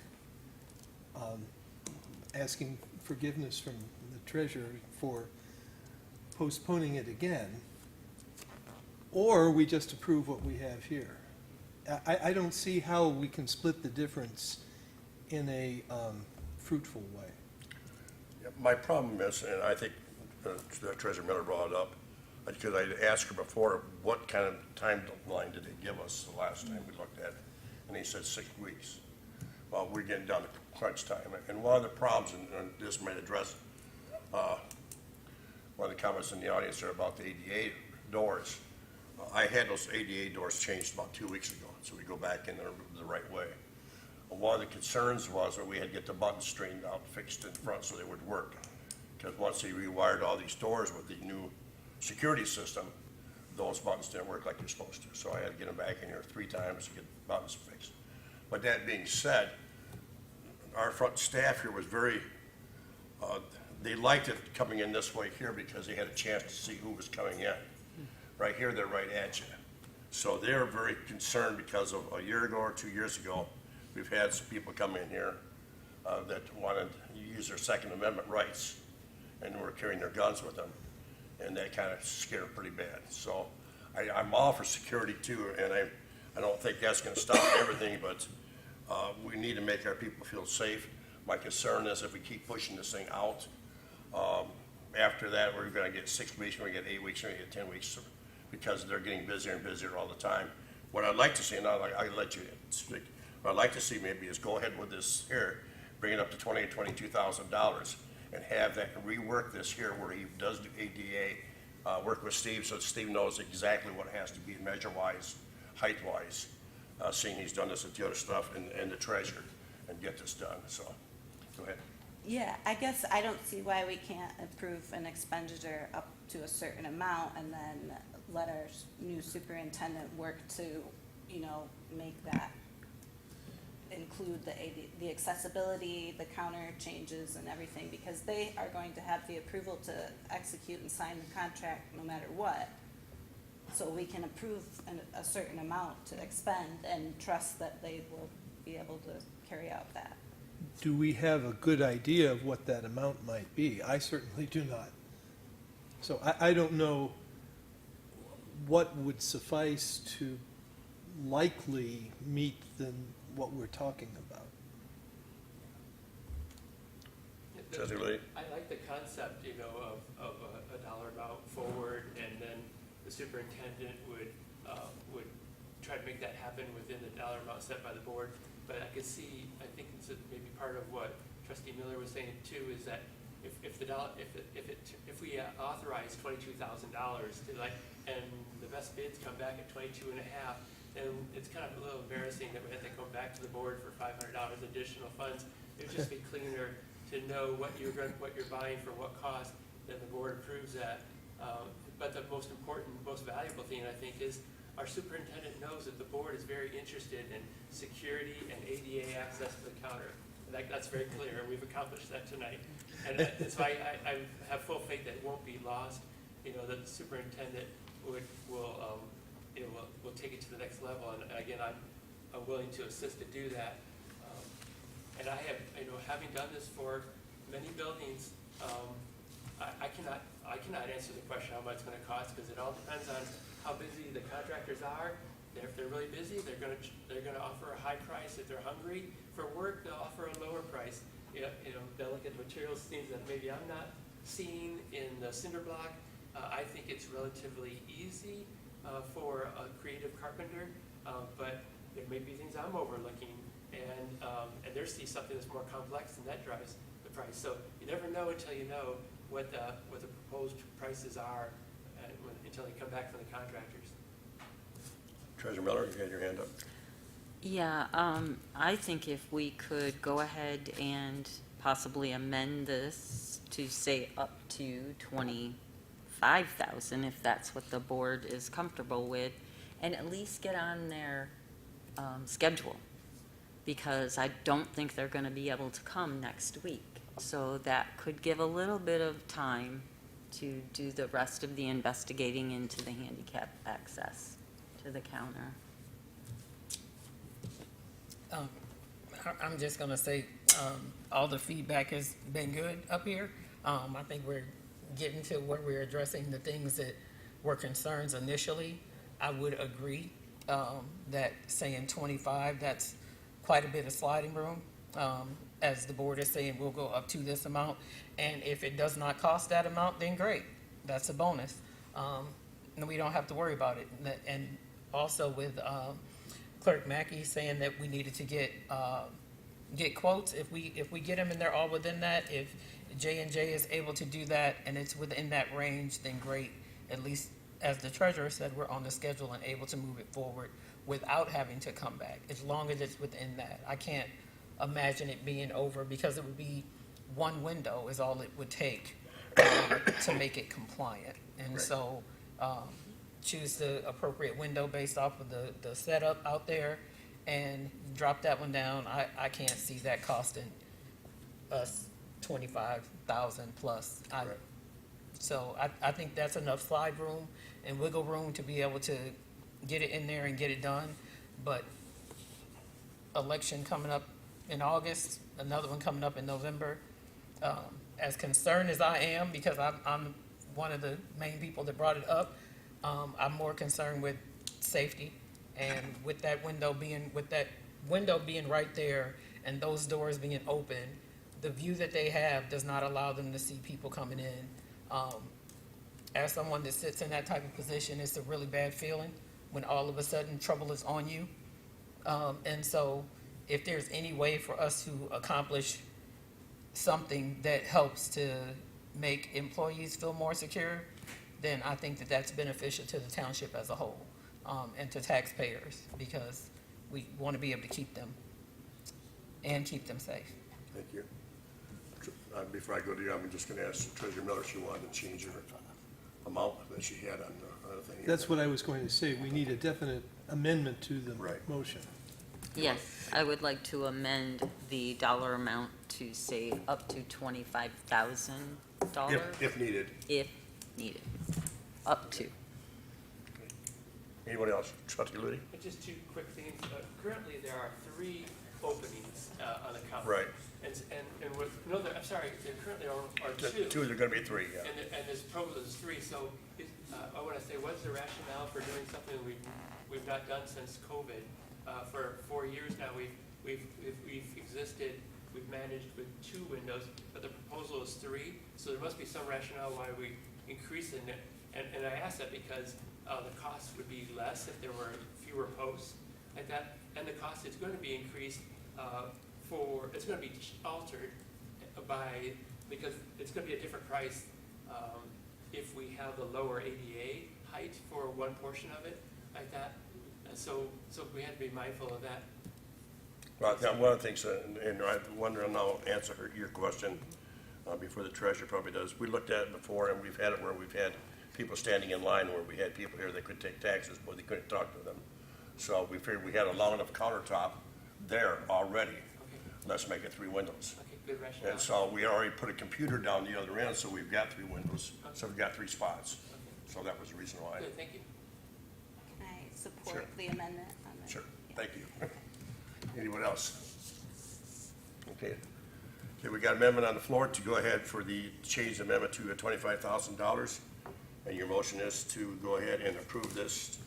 asking forgiveness from the treasurer for postponing it again, or we just approve what we have here. I don't see how we can split the difference in a fruitful way. yeah, my problem is, and I think Treasurer Miller brought it up, because I asked her before, what kind of timeline did they give us the last time we looked at it? And he said 6 weeks. Well, we're getting down to crunch time. And one of the problems, and this might address one of the comments in the audience there about the ADA doors. I had those ADA doors changed about 2 weeks ago, so we go back in there the right way. One of the concerns was that we had to get the buttons straightened out, fixed in front so they would work. Because once they rewired all these doors with the new security system, those buttons didn't work like they're supposed to. So I had to get them back in here 3 times to get the buttons fixed. But that being said, our front staff here was very, they liked it coming in this way here because they had a chance to see who was coming in. Right here, they're right at you. So they're very concerned because of a year ago or 2 years ago, we've had some people come in here that wanted to use their Second Amendment rights and were carrying their guns with them. And that kind of scared them pretty bad. So I'm all for security too, and I don't think that's gonna stop everything, but we need to make our people feel safe. My concern is if we keep pushing this thing out, after that, we're gonna get 6 weeks, we're gonna get 8 weeks, we're gonna get 10 weeks, because they're getting busier and busier all the time. What I'd like to see, and I'll let you speak, what I'd like to see maybe is go ahead with this here, bring it up to $22,000 and have that, rework this here where he does do ADA, work with Steve so Steve knows exactly what it has to be measure-wise, height-wise, seeing he's done this with the other stuff and the treasurer, and get this done, so, go ahead. Yeah, I guess I don't see why we can't approve an expenditure up to a certain amount and then let our new superintendent work to, make that include the accessibility, the counter changes and everything, because they are going to have the approval to execute and sign the contract no matter what. So we can approve a certain amount to expend and trust that they will be able to carry out that. Do we have a good idea of what that amount might be? I certainly do not. So I don't know what would suffice to likely meet what we're talking about. Trustee Lee? I like the concept, of a dollar amount forward, and then the superintendent would try to make that happen within the dollar amount set by the board. But I could see, I think it's maybe part of what Trustee Miller was saying too, is that if we authorize $22,000 to and the best bids come back at 22.5, then it's kind of a little embarrassing that we have to come back to the board for $500 additional funds. It would just be cleaner to know what you're buying for what cost, then the board approves that. But the most important, most valuable thing, I think, is our superintendent knows that the board is very interested in security and ADA access to the counter. That's very clear, and we've accomplished that tonight. And so I have full faith that it won't be lost, that the superintendent will take it to the next level. And again, I'm willing to assist to do that. And I have, having done this for many buildings, I cannot answer the question how much it's going to cost, because it all depends on how busy the contractors are. If they're really busy, they're going to offer a high price. If they're hungry for work, they'll offer a lower price. They'll look at materials, things that maybe I'm not seeing in the cinder block. I think it's relatively easy for a creative carpenter, but there may be things I'm overlooking, and they see something that's more complex, and that drives the price. So you never know until you know what the proposed prices are until they come back from the contractors. Treasurer Miller, you had your hand up. Yeah, I think if we could go ahead and possibly amend this to say up to 25,000, if that's what the board is comfortable with, and at least get on their schedule, because I don't think they're going to be able to come next week. So that could give a little bit of time to do the rest of the investigating into the handicap access to the counter. I'm just gonna say, all the feedback has been good up here. I think we're getting to where we're addressing the things that were concerns initially. I would agree, that saying 25, that's quite a bit of sliding room. As the board is saying, we'll go up to this amount, and if it does not cost that amount, then great, that's a bonus. And we don't have to worry about it. And also with, Clerk Mackey saying that we needed to get quotes. If we get them and they're all within that, if J&J is able to do that and it's within that range, then great. At least, as the treasurer said, we're on the schedule and able to move it forward without having to come back, as long as it's within that. I can't imagine it being over, because it would be one window is all it would take to make it compliant. And Right. So choose the appropriate window based off of the setup out there and drop that one down. I can't see that costing us 25,000 plus. Right. So I think that's enough slide room and wiggle room to be able to get it in there and get it done. But election coming up in August, another one coming up in November. As concerned as I am, because I'm one of the main people that brought it up, I'm more concerned with safety, and with that window being right there and those doors being open, the view that they have does not allow them to see people coming in. As someone that sits in that type of position, it's a really bad feeling when all of a sudden trouble is on you. And so if there's any way for us to accomplish something that helps to make employees feel more secure, then I think that that's beneficial to the township as a whole, and to taxpayers, because we want to be able to keep them and keep them safe. Thank you. Before I go to you, I'm just going to ask Treasurer Miller if she wanted to change her amount that she had on the thing. That's what I was going to say. We need a definite amendment to the Right. motion. Yes, I would like to amend the dollar amount to say up to $25,000. If needed. If needed, up to. Anybody else? Trustee Liddy? Just two quick things. Currently, there are 3 openings on the county. Right. And with, no, I'm sorry, there currently are 2. Two, there are gonna be 3, yeah. And there's proposal is 3, so I want to say, what's the rationale for doing something we've not done since COVID? For 4 years now, we've existed, we've managed with 2 windows, but the proposal is 3, so there must be some rationale why we increase it. And I ask that because the cost would be less if there were fewer posts like that, and the cost is going to be increased it's going to be altered because it's going to be a different price if we have the lower ADA height for one portion of it like that. So we have to be mindful of that. Well, now, one of the things, and I wonder, and I'll answer your question before the treasurer probably does. We looked at it before, and we've had it where we've had people standing in line where we had people here that could take taxes, but they couldn't talk to them. So we figured we had a long enough countertop there already. Okay. Let's make it 3 windows. Okay, good rationale. And so we already put a computer down the other end, so we've got 3 windows. So we've got 3 spots. Okay. So that was the reason why. Good, thank you. Can I support Sure. the amendment on this? Sure, Yeah. thank you. Anyone else? Okay. Okay, we got amendment on the floor to go ahead for the change amendment to $25,000. And your motion is to go ahead and approve this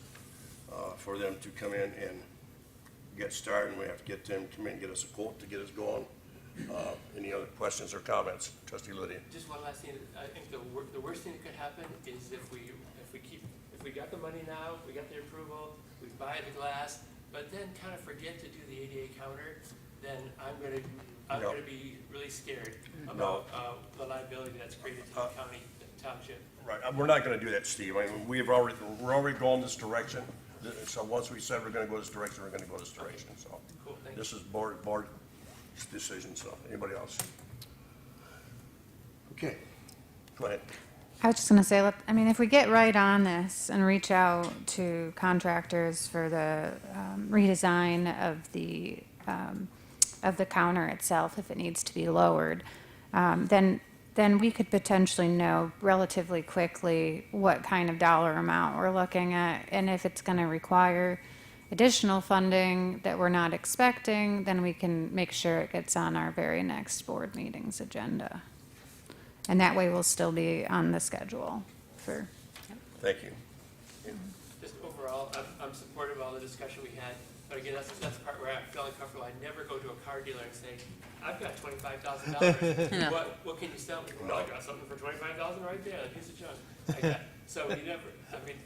for them to come in and get started. And we have to get them to come in and get us a quote to get us going. Any other questions or comments? Trustee Liddy? Just one last thing. I think the worst thing that could happen is if we got the money now, we got the approval, we buy the glass, but then kind of forget to do the ADA counter, then I'm No. gonna be really scared about the liability that's created to the county, township. Right, we're not gonna do that, Steve. I mean, we're already going this direction. So once we said we're gonna go this direction, we're gonna go this direction, so. Cool, thank you. This is board decision, so. Anybody else? Okay, go ahead. I was just gonna say, if we get right on this and reach out to contractors for the redesign of the counter itself, if it needs to be lowered, then we could potentially know relatively quickly what kind of dollar amount we're looking at, and if it's gonna require additional funding that we're not expecting, then we can make sure it gets on our very next board meeting's agenda. And that way we'll still be on the schedule for. Thank you. Just overall, I'm supportive of all the discussion we had, but again, that's the part where I feel uncomfortable. I never go to a car dealer and say, I've got $25,000. What can you sell me? Well, I got something for $25,000 right there, a piece of junk. Like that. So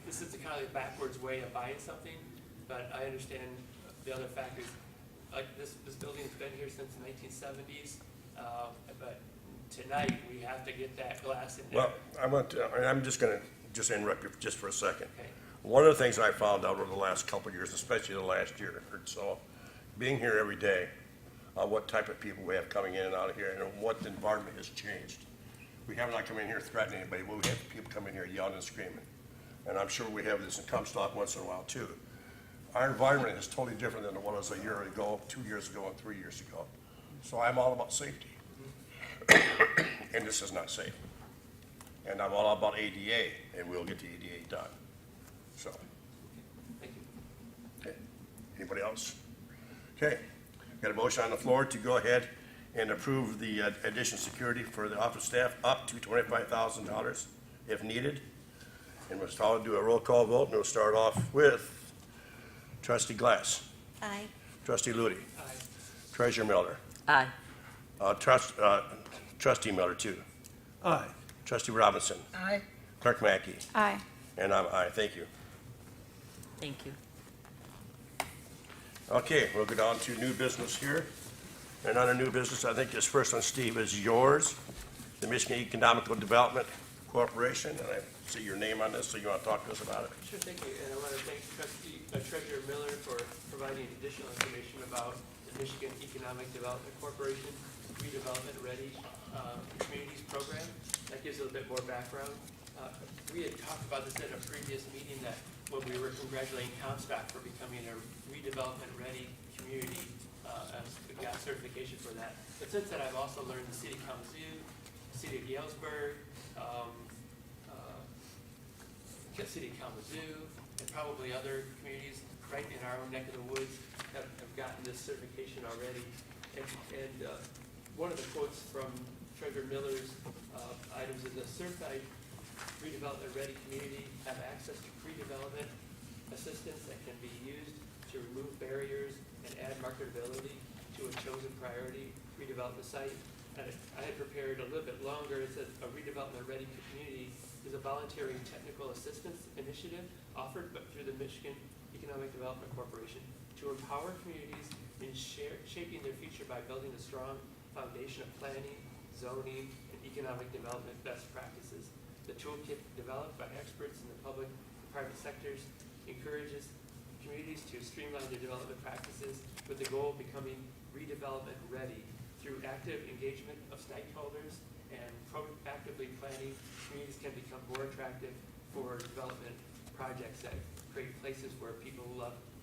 this is the kind of backwards way of buying something, but I understand the other factors. Like this building's been here since the 1970s, but tonight we have to get that glass in there. Well, I'm just gonna interrupt you just for a second. Okay. One of the things I found out over the last couple of years, especially the last year or so, being here every day, what type of people we have coming in and out of here, and what the environment has changed. We have not come in here threatening anybody, but we have people come in here yelling and screaming. And I'm sure we have this in Comstock once in a while too. Our environment is totally different than it was a year ago, 2 years ago, and 3 years ago. So I'm all about safety. And this is not safe. And I'm all about ADA, and we'll get the ADA done. So, Thank you. okay. Anybody else? Okay, got a motion on the floor to go ahead and approve the additional security for the office staff up to $25,000 if needed. And we'll do a roll call vote, and we'll start off with Trustee Glass, Aye. Trustee Ludi, Aye. Treasurer Miller, Aye. Trustee Miller too, Aye. Trustee Robinson, Aye. Clerk Mackey, Aye. and I'm aye. Thank you. Thank you. Okay, we'll go down to new business here. And under new business, I think this first one, Steve, is yours, the Michigan Economical Development Corporation. And I see your name on this, so you want to talk to us about it? Sure, thank you, and I want to thank Treasurer Miller for providing additional information about the Michigan Economic Development Corporation Redevelopment Ready Communities Program. That gives a little bit more background. We had talked about this at a previous meeting that when we were congratulating Comstock for becoming a redevelopment ready community, got certification for that. But since then, I've also learned the city of Kalamazoo, city of Galesburg, city of Kalamazoo, and probably other communities right in our own neck of the woods have gotten this certification already. And one of the quotes from Treasurer Miller's items is a certified redevelopment ready community have access to pre-development assistance that can be used to remove barriers and add marketability to a chosen priority redevelopment site. And I had prepared a little bit longer. It says a redevelopment ready community is a voluntary technical assistance initiative offered but through the Michigan Economic Development Corporation to empower communities in shaping their future by building a strong foundation of planning, zoning, and economic development best practices. The toolkit developed by experts in the public and private sectors encourages communities to streamline their development practices with the goal of becoming redevelopment ready. Through active engagement of stakeholders and proactively planning, communities can become more attractive for development projects that create places where people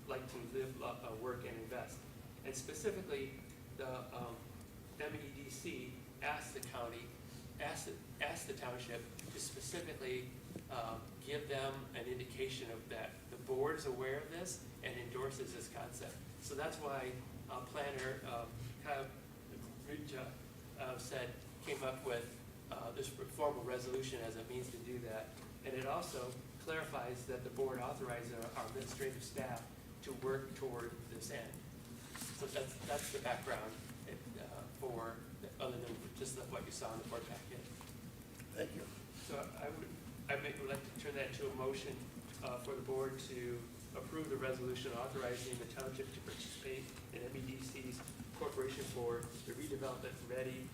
like to live, work, and invest. And specifically, the MEDC asked the county, asked the township to specifically give them an indication of that the board's aware of this and endorses this concept. So that's why planner Kyle said, came up with this formal resolution as a means to do that. And it also clarifies that the board authorizes our administrative staff to work toward this end. So that's the background for, other than just what you saw in the board packet. Thank you. So I would like to turn that to a motion for the board to approve the resolution authorizing the township to participate in MEDC's Corporation for the Redevelopment Ready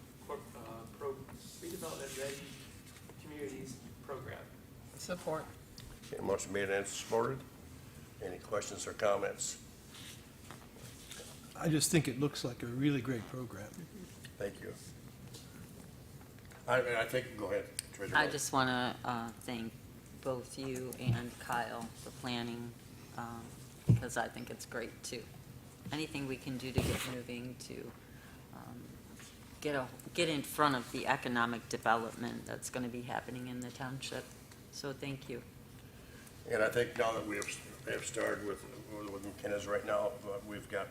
Communities Program. Support. Okay, motion made and supported. Any questions or comments? I just think it looks like a really great program. Thank you. I think, go ahead, Treasurer. I just want to thank both you and Kyle for planning, because I think it's great too. Anything we can do to get moving to get in front of the economic development that's going to be happening in the township. So thank you. And I think now that we have started with McKenna's right now, we've got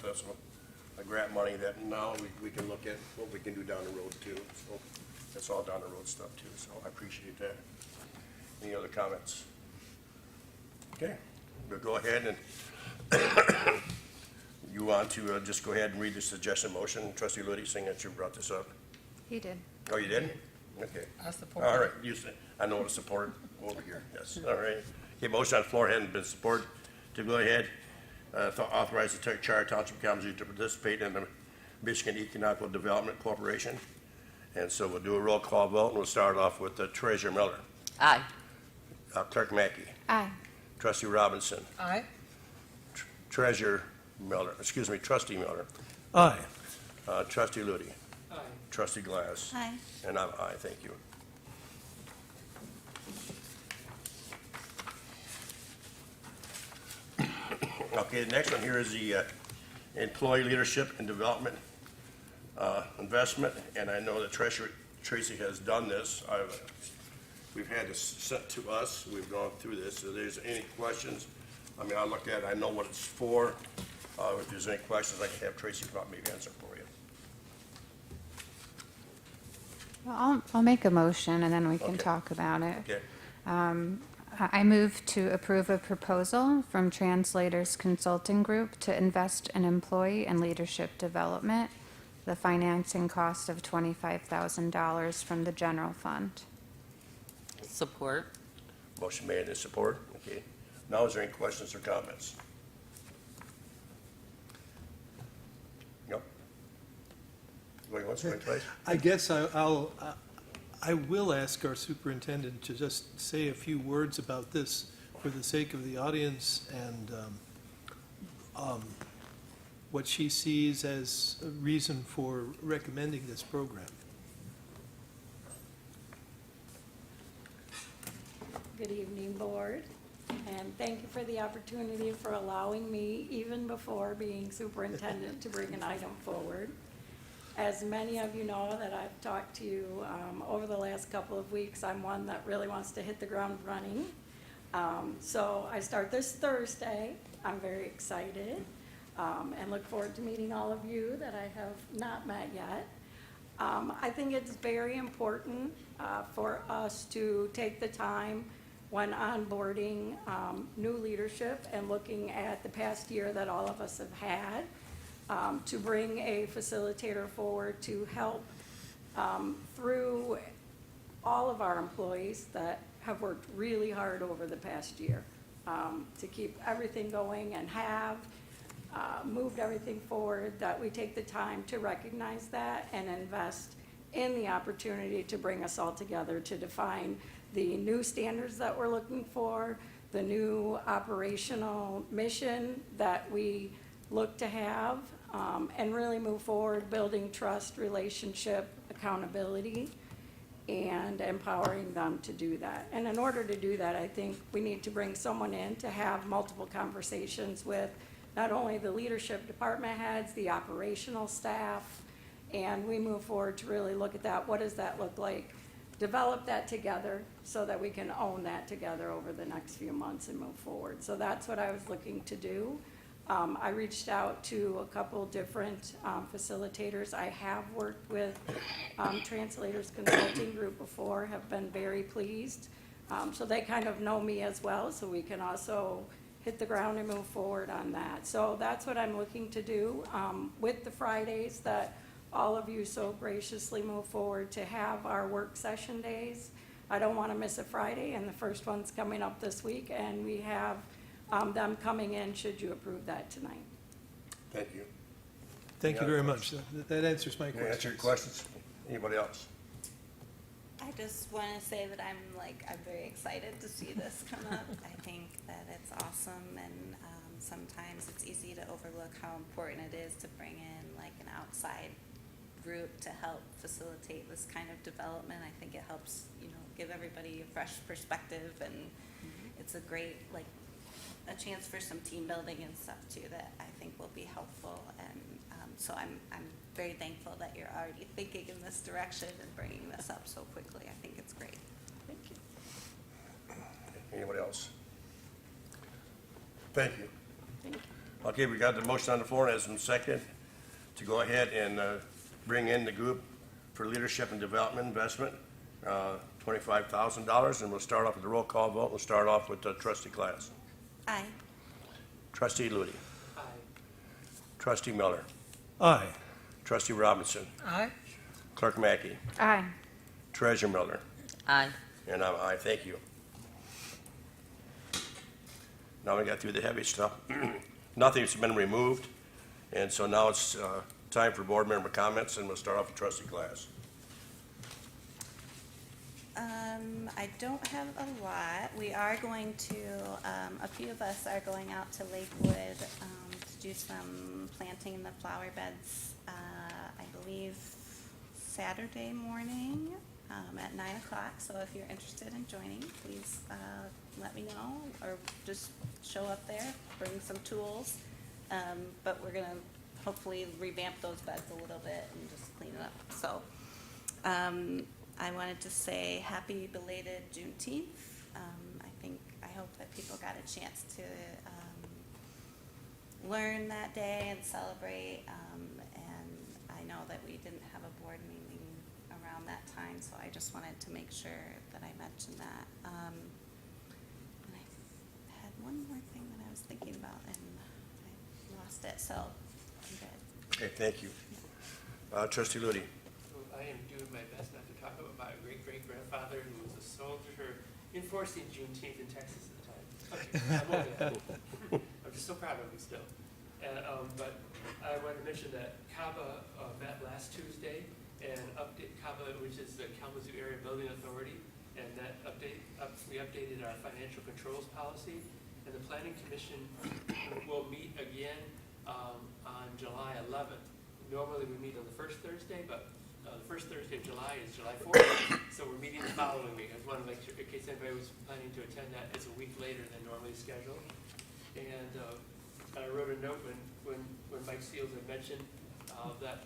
a grant money that now we can look at what we can do down the road too. So that's all down the road stuff too. So I appreciate that. Any other comments? Okay, we'll go ahead and you want to just go ahead and read the suggested motion. Trustee Luddy, seeing that you brought this up. He did. Oh, you did? Okay. I support. All right, you say, I know to support over here, yes, all right. Okay, motion on the floor hadn't been supported to go ahead, authorize the Charter Township Kalamazoo to participate in the Michigan Economic Development Corporation. And so we'll do a roll call vote, and we'll start off with Treasurer Miller. Aye. Clerk Mackey. Aye. Trustee Robinson. Aye. Treasurer Miller, excuse me, Trustee Miller. Aye. Trustee Luddy. Aye. Trustee Glass. Aye. And I'm aye, thank you. Okay, the next one here is the Employee Leadership and Development Investment, and I know that Treasurer Tracy has done this. We've had this sent to us, we've gone through this, so if there's any questions, I mean, I looked at it, I know what it's for. If there's any questions, I can have Tracy probably answer for you. Well, I'll make a motion and then we can Okay. talk about it. Okay, I move to approve a proposal from Translators Consulting Group to invest in employee and leadership development, the financing cost of $25,000 from the general fund. Support. motion made and support, okay. Now, is there any questions or comments? Nope. Going once, going twice? I guess I will ask our superintendent to just say a few words about this for the sake of the audience and what she sees as a reason for recommending this program. Good evening, Board. And thank you for the opportunity for allowing me, even before being superintendent, to bring an item forward. As many of you know that I've talked to you over the last couple of weeks, I'm one that really wants to hit the ground running. So I start this Thursday. I'm very excited and look forward to meeting all of you that I have not met yet. I think it's very important for us to take the time when onboarding new leadership and looking at the past year that all of us have had, to bring a facilitator forward to help through all of our employees that have worked really hard over the past year to keep everything going and have moved everything forward, that we take the time to recognize that and invest in the opportunity to bring us all together to define the new standards that we're looking for, the new operational mission that we look to have, and really move forward building trust, relationship, accountability, and empowering them to do that. And in order to do that, I think we need to bring someone in to have multiple conversations with not only the leadership department heads, the operational staff, and we move forward to really look at that. What does that look like? Develop that together so that we can own that together over the next few months and move forward. So that's what I was looking to do. I reached out to a couple different facilitators. I have worked with Translators Consulting Group before, have been very pleased. So they kind of know me as well, so we can also hit the ground and move forward on that. So that's what I'm looking to do with the Fridays that all of you so graciously move forward to have our work session days. I don't want to miss a Friday, and the first one's coming up this week, and we have them coming in should you approve that tonight. Thank you. Thank you Any very other much. That answers my Can I answer question. your questions? Anybody else? I just want to say that I'm very excited to see this come up. I think that it's awesome, and sometimes it's easy to overlook how important it is to bring in an outside group to help facilitate this kind of development. I think it helps, give everybody a fresh perspective, and it's a great, a chance for some team building and stuff too that I think will be helpful. And so I'm very thankful that you're already thinking in this direction and bringing this up so quickly. I think it's great. Thank you. Anybody else? Thank you. Thank you. Okay, we got the motion on the floor, and has been seconded to go ahead and bring in the group for leadership and development investment, $25,000, and we'll start off with the roll call vote. We'll start off with trustee Class. Aye. Trustee Ludi. Aye. Trustee Miller. Aye. Trustee Robinson. Aye. Clerk Mackey. Aye. Treasurer Miller. Aye. And I'm aye. Thank you. Now we got through the heavy stuff. Nothing's been removed, and so now it's time for board member comments, and we'll start off with trustee Class. I don't have a lot. We are going to, a few of us are going out to Lakewood to do some planting in the flower beds, I believe Saturday morning at 9 o'clock. So if you're interested in joining, please let me know, or just show up there, bring some tools. But we're gonna hopefully revamp those beds a little bit and just clean it up. So I wanted to say happy belated Juneteenth. I hope that people got a chance to learn that day and celebrate. And I know that we didn't have a board meeting around that time, so I just wanted to make sure that I mentioned that. And I had one more thing that I was thinking about, and I lost it, so I'm good. Okay, thank you. Trustee Ludi. I am doing my best not to talk about my great-great-grandfather who was a soldier enforcing Juneteenth in Texas at the time. Okay, I'm over that. I'm just so proud of him still. But I want to mention that CABA met last Tuesday, and CABA, which is the Kalamazoo Area Building Authority, and that we updated our financial controls policy, and the Planning Commission will meet again on July 11th. Normally we meet on the first Thursday, but the first Thursday of July is July 4th, so we're meeting the following week. I just wanted to make sure, in case anybody was planning to attend that, it's a week later than normally scheduled. And I wrote a note when Mike Seals had mentioned that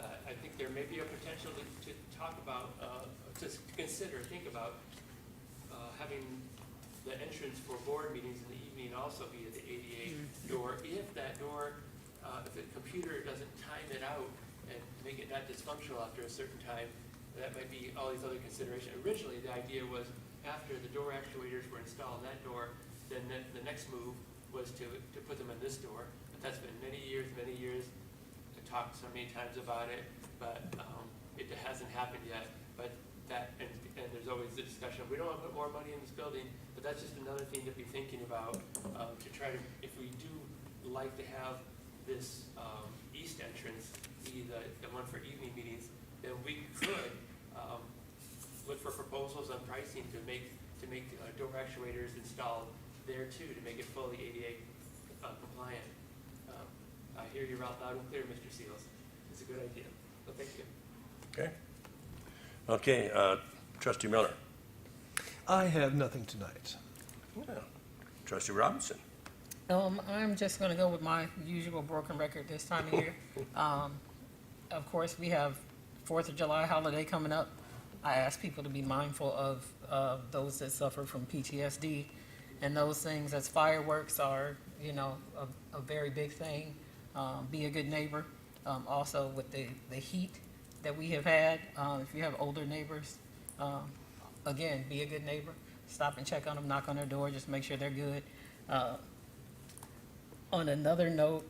I think there may be a potential to talk about, to consider, think about having the entrance for board meetings in the evening also be at the ADA door. If that door, if the computer doesn't time it out and make it not dysfunctional after a certain time, that might be all these other considerations. Originally, the idea was after the door actuators were installed in that door, then the next move was to put them in this door. But that's been many years. I talked so many times about it, but it hasn't happened yet. But that, and there's always the discussion of we don't want to put more money in this building, but that's just another thing to be thinking about to try to, if we do like to have this east entrance be the one for evening meetings, then we could look for proposals on pricing to make door actuators installed there too, to make it fully ADA compliant. I hear you loud and clear, Mr. Seals. It's a good idea. So thank you. Okay. Okay, Trustee Miller. I have nothing tonight. Yeah. Trustee Robinson. I'm just gonna go with my usual broken record this time of year. Of course, we have 4th of July holiday coming up. I ask people to be mindful of those that suffer from PTSD and those things, as fireworks are, you know, a very big thing. Be a good neighbor. Also with the heat that we have had, if you have older neighbors, again, be a good neighbor. Stop and check on them, knock on their door, just make sure they're good. On another note,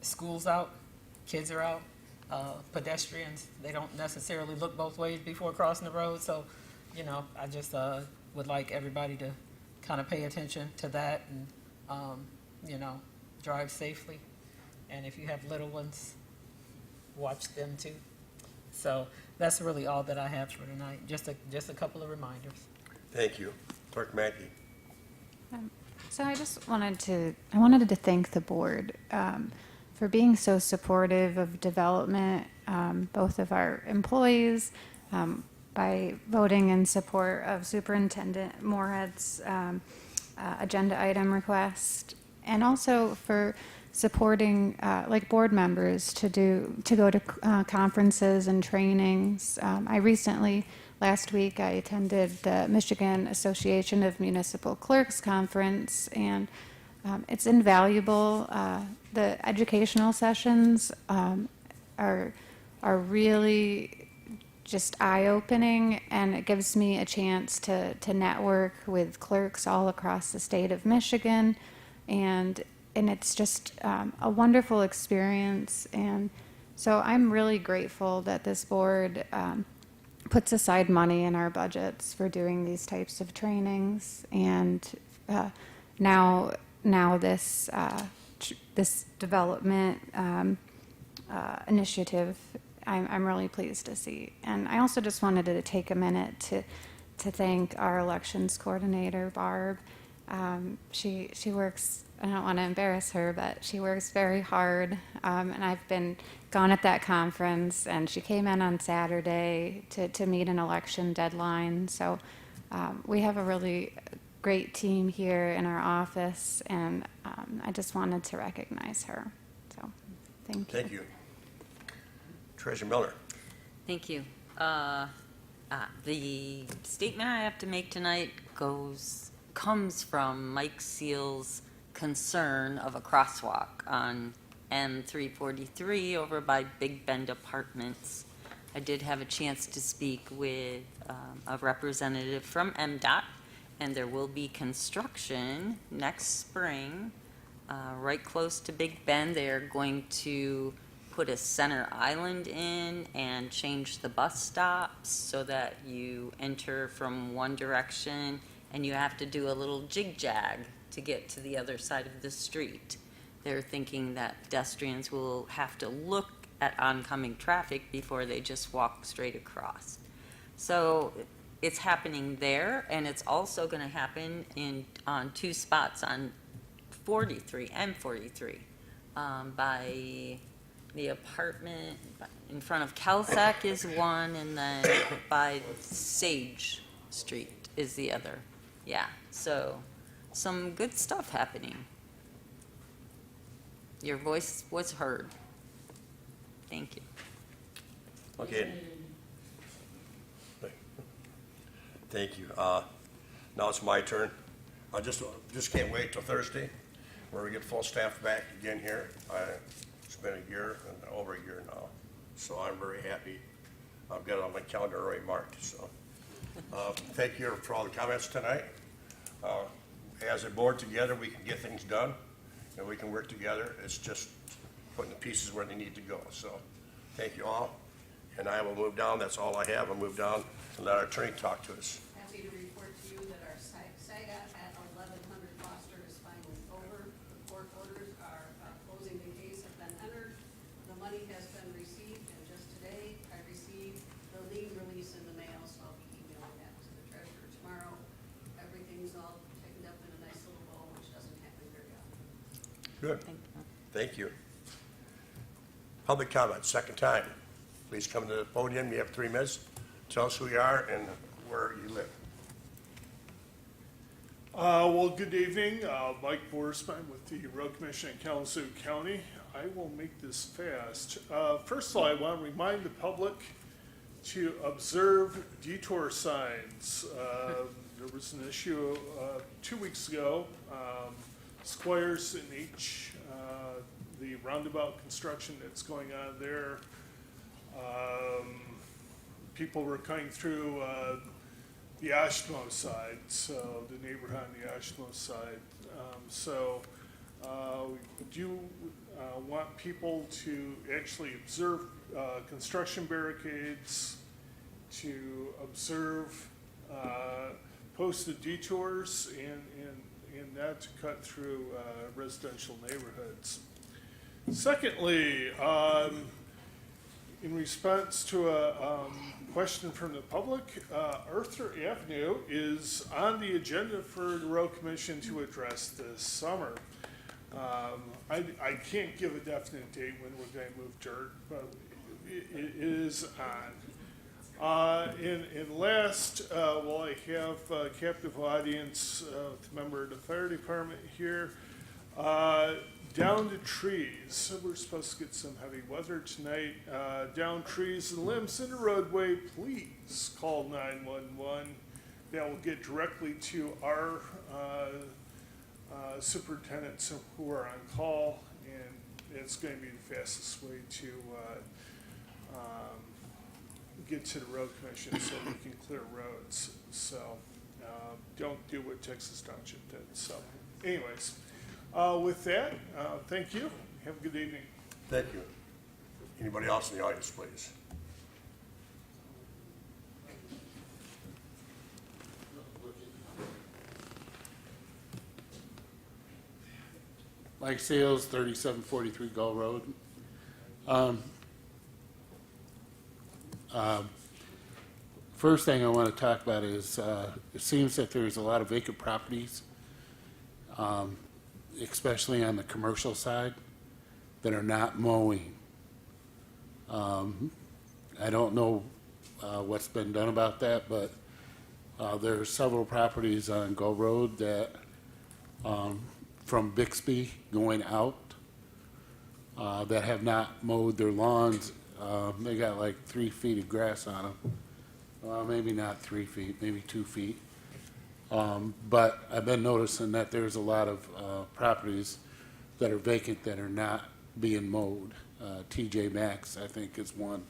school's out, kids are out, pedestrians, they don't necessarily look both ways before crossing the road, so, you know, I just would like everybody to kind of pay attention to that and, you know, drive safely. And if you have little ones, watch them too. So that's really all that I have for tonight, just a couple of reminders. Thank you. Clerk Mackey. So I just wanted to thank the board for being so supportive of development, both of our employees, by voting in support of Superintendent Moorhead's agenda item request, and also for supporting like board members to go to conferences and trainings. Last week I attended the Michigan Association of Municipal Clerks conference, and it's invaluable. The educational sessions are really just eye-opening, and it gives me a chance to network with clerks all across the state of Michigan, and it's just a wonderful experience. And so I'm really grateful that this board puts aside money in our budgets for doing these types of trainings, and now this development initiative, I'm really pleased to see. And I also just wanted to take a minute to thank our elections coordinator, Barb. She works, I don't want to embarrass her, but she works very hard. And I've been gone at that conference, and she came in on Saturday to meet an election deadline. So we have a really great team here in our office, and I just wanted to recognize her. So thank you. Thank you. Treasurer Miller. Thank you. The statement I have to make tonight comes from Mike Seal's concern of a crosswalk on M343 over by Big Bend Apartments. I did have a chance to speak with a representative from MDOT, and there will be construction next spring right close to Big Bend. They're going to put a center island in and change the bus stops so that you enter from one direction and you have to do a little jig-jag to get to the other side of the street. They're thinking that pedestrians will have to look at oncoming traffic before they just walk straight across. So it's happening there, and it's also going to happen on two spots on 43 and 43 by the apartment in front of Calsac is one, and then by Sage Street is the other. Yeah, so some good stuff happening. Your voice was heard. Thank you. Okay. Thank you. Now it's my turn. I just can't wait till Thursday, where we get full staff back again here. It's been a year and over a year now, so I'm very happy. I've got it on my calendar already marked, so. Thank you for all the comments tonight. As a board together, we can get things done, and we can work together. It's just putting the pieces where they need to go, so thank you all. And I will move down, that's all I have. I'll move down and let our attorney talk to us. Happy to report to you that our saga at 1100 Foster is finally over. The court orders are closing the case have been entered. The money has been received, and just today I received the lien release in the mail, so I'll be emailing that to the treasurer tomorrow. Everything's all taken up in a nice little bow, which doesn't happen very often. Good. Thank you. Public comment, second time. Please come to the podium. You have 3 minutes. Tell us who you are and where you live. Well, good evening. Mike Borsman with the Road Commission in Kalamazoo County. I will make this fast. First of all, I want to remind the public to observe detour signs. There was an issue 2 weeks ago. Squares in each, the roundabout construction that's going on there. People were coming through the Ashmo side, so the neighborhood on the Ashmo side. We do want people to actually observe construction barricades, to observe posted detours, and not to cut through residential neighborhoods. Secondly, in response to a question from the public, Arthur Avenue is on the agenda for the Road Commission to address this summer. I can't give a definite date when we're going to move dirt, but it is on. And last, while I have a captive audience, member of the fire department here, down to trees. We're supposed to get some heavy weather tonight. Down trees and limbs in the roadway, please call 911. That will get directly to our superintendents who are on call, and it's going to be the fastest way to get to the road commission so we can clear roads. So don't do what Texas Township did. So anyways. With that, thank you. Have a good evening. Thank you. Anybody else in the audience, please? Mike Sales, 3743 Gull Road. First thing I want to talk about is it seems that there's a lot of vacant properties, especially on the commercial side, that are not mowing. I don't know what's been done about that, but there are several properties on Gull Road that, from Bixby going out, that have not mowed their lawns. They got like 3 feet of grass on them. Maybe not 3 feet, maybe 2 feet. But I've been noticing that there's a lot of properties that are vacant that are not being mowed. TJ Maxx, I think, is one.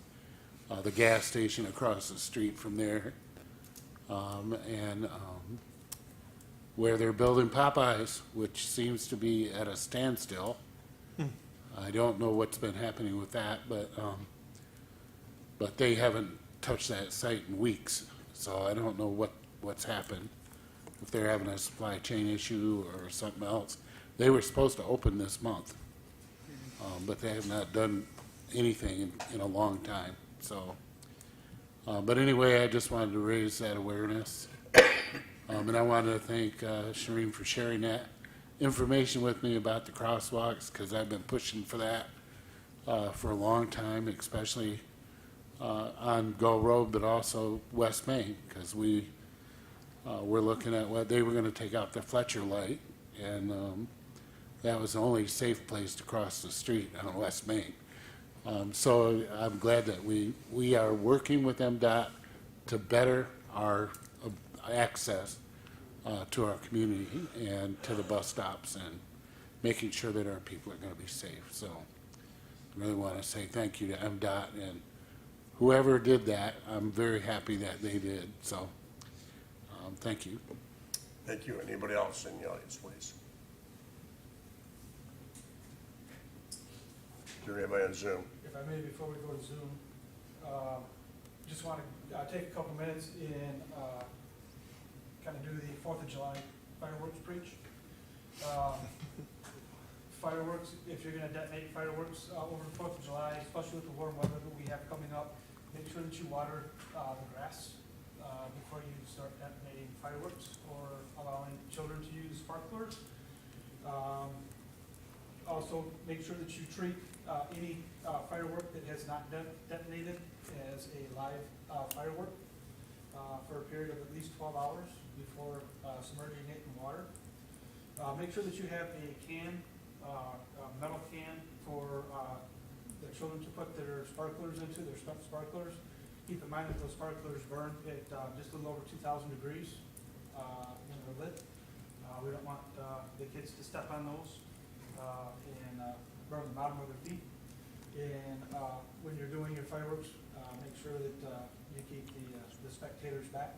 The gas station across the street from there. And where they're building Popeyes, which seems to be at a standstill. I don't know what's been happening with that, but they haven't touched that site in weeks, so I don't know what's happened. If they're having a supply chain issue or something else. They were supposed to open this month, but they have not done anything in a long time. So, but anyway, I just wanted to raise that awareness. And I wanted to thank Shireen for sharing that information with me about the crosswalks, because I've been pushing for that for a long time, especially on Gull Road, but also West Main, because we're looking at what they were going to take out the Fletcher light, and that was the only safe place to cross the street on West Main. So I'm glad that we are working with MDOT to better our access to our community and to the bus stops, and making sure that our people are going to be safe. So I really want to say thank you to MDOT and whoever did that. I'm very happy that they did. So thank you. Thank you. Anybody else in the audience, please? Is there anybody on Zoom? If I may, before we go to Zoom, just want to take a couple minutes and kind of do the 4th of July fireworks preach. Fireworks, if you're going to detonate fireworks over the 4th of July, especially with the warm weather that we have coming up, make sure that you water the grass before you start detonating fireworks or allowing children to use sparklers. Also, make sure that you treat any firework that has not detonated as a live firework for a period of at least 12 hours before submerging it in water. Make sure that you have a can, a metal can for the children to put their sparklers into, their stuffed sparklers. Keep in mind that those sparklers burn at just a little over 2,000 degrees when they're lit. We don't want the kids to step on those and burn the bottom of their feet. And when you're doing your fireworks, make sure that you keep the spectators back,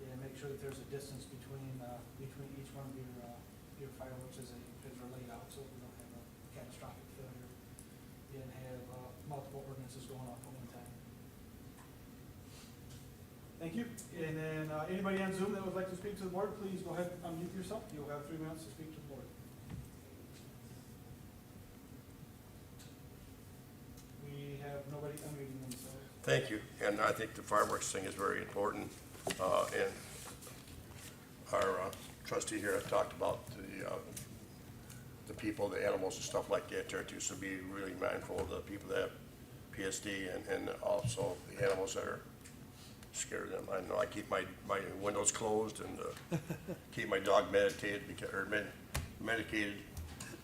and make sure that there's a distance between each one of your fireworks as they're laid out, so we don't have a catastrophic failure and have multiple ordinances going off at one time. Thank you. And then anybody on Zoom that would like to speak to the board, please go ahead and unmute yourself. You'll have 3 minutes to speak to the board. We have nobody unmuting themselves. Thank you. And I think the fireworks thing is very important. And our trustee here had talked about the people, the animals and stuff like that there too. So be really mindful of the people that have PSD and also the animals that are scared of them. I know I keep my windows closed and keep my dog medicated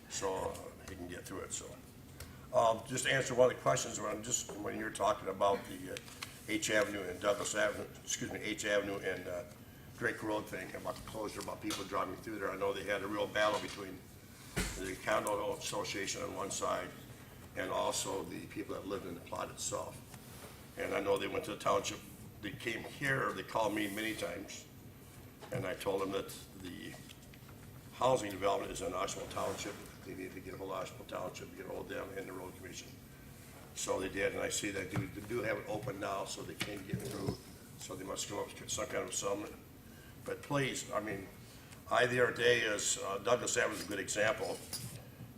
so he can get through it. So just to answer one of the questions when you're talking about the H Avenue and H Avenue and Drake Road thing about the closure, about people driving through there. I know they had a real battle between the condo association on one side and also the people that lived in the plot itself. And I know they went to the township. They came here, they called me many times, and I told them that the housing development is in Oshimo Township. They need to get a hold of Oshimo Township, get a hold of them and the road commission. So they did, and I see that they do have it open now, so they can't get through. So they must come up with some kind of settlement. But please, I mean, the other day is Douglas Avenue is a good example.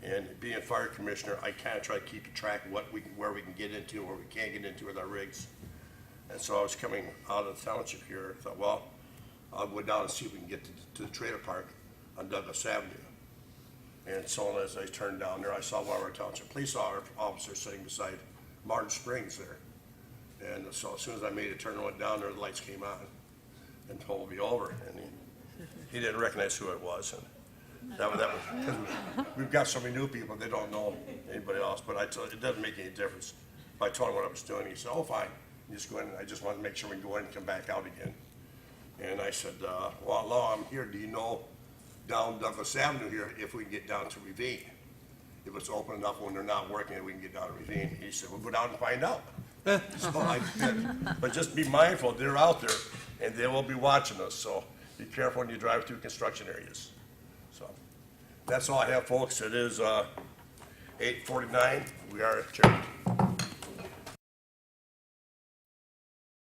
And being a fire commissioner, I kind of try to keep track of where we can get into, where we can't get into with our rigs. And so I was coming out of the township here. I thought, well, I'll go down and see if we can get to the trailer park on Douglas Avenue. And so as I turned down there, I saw one of our township police officers sitting beside Martin Springs there. And so as soon as I made a turn and went down there, the lights came on and pulled me over. And he didn't recognize who it was. And that was because we've got so many new people, they don't know anybody else. But I told it doesn't make any difference. If I told him what I was doing, he said, oh, fine. Just go in. I just wanted to make sure we can go in and come back out again. And I said, well, while I'm here, do you know down Douglas Avenue here if we can get down to Ravine? If it's open enough when they're not working, we can get down to Ravine. He said, we'll go down and find out. So I did. But just be mindful, they're out there and they will be watching us. So be careful when you drive through construction areas. So that's all I have, folks. It is 8:49. We are adjourned.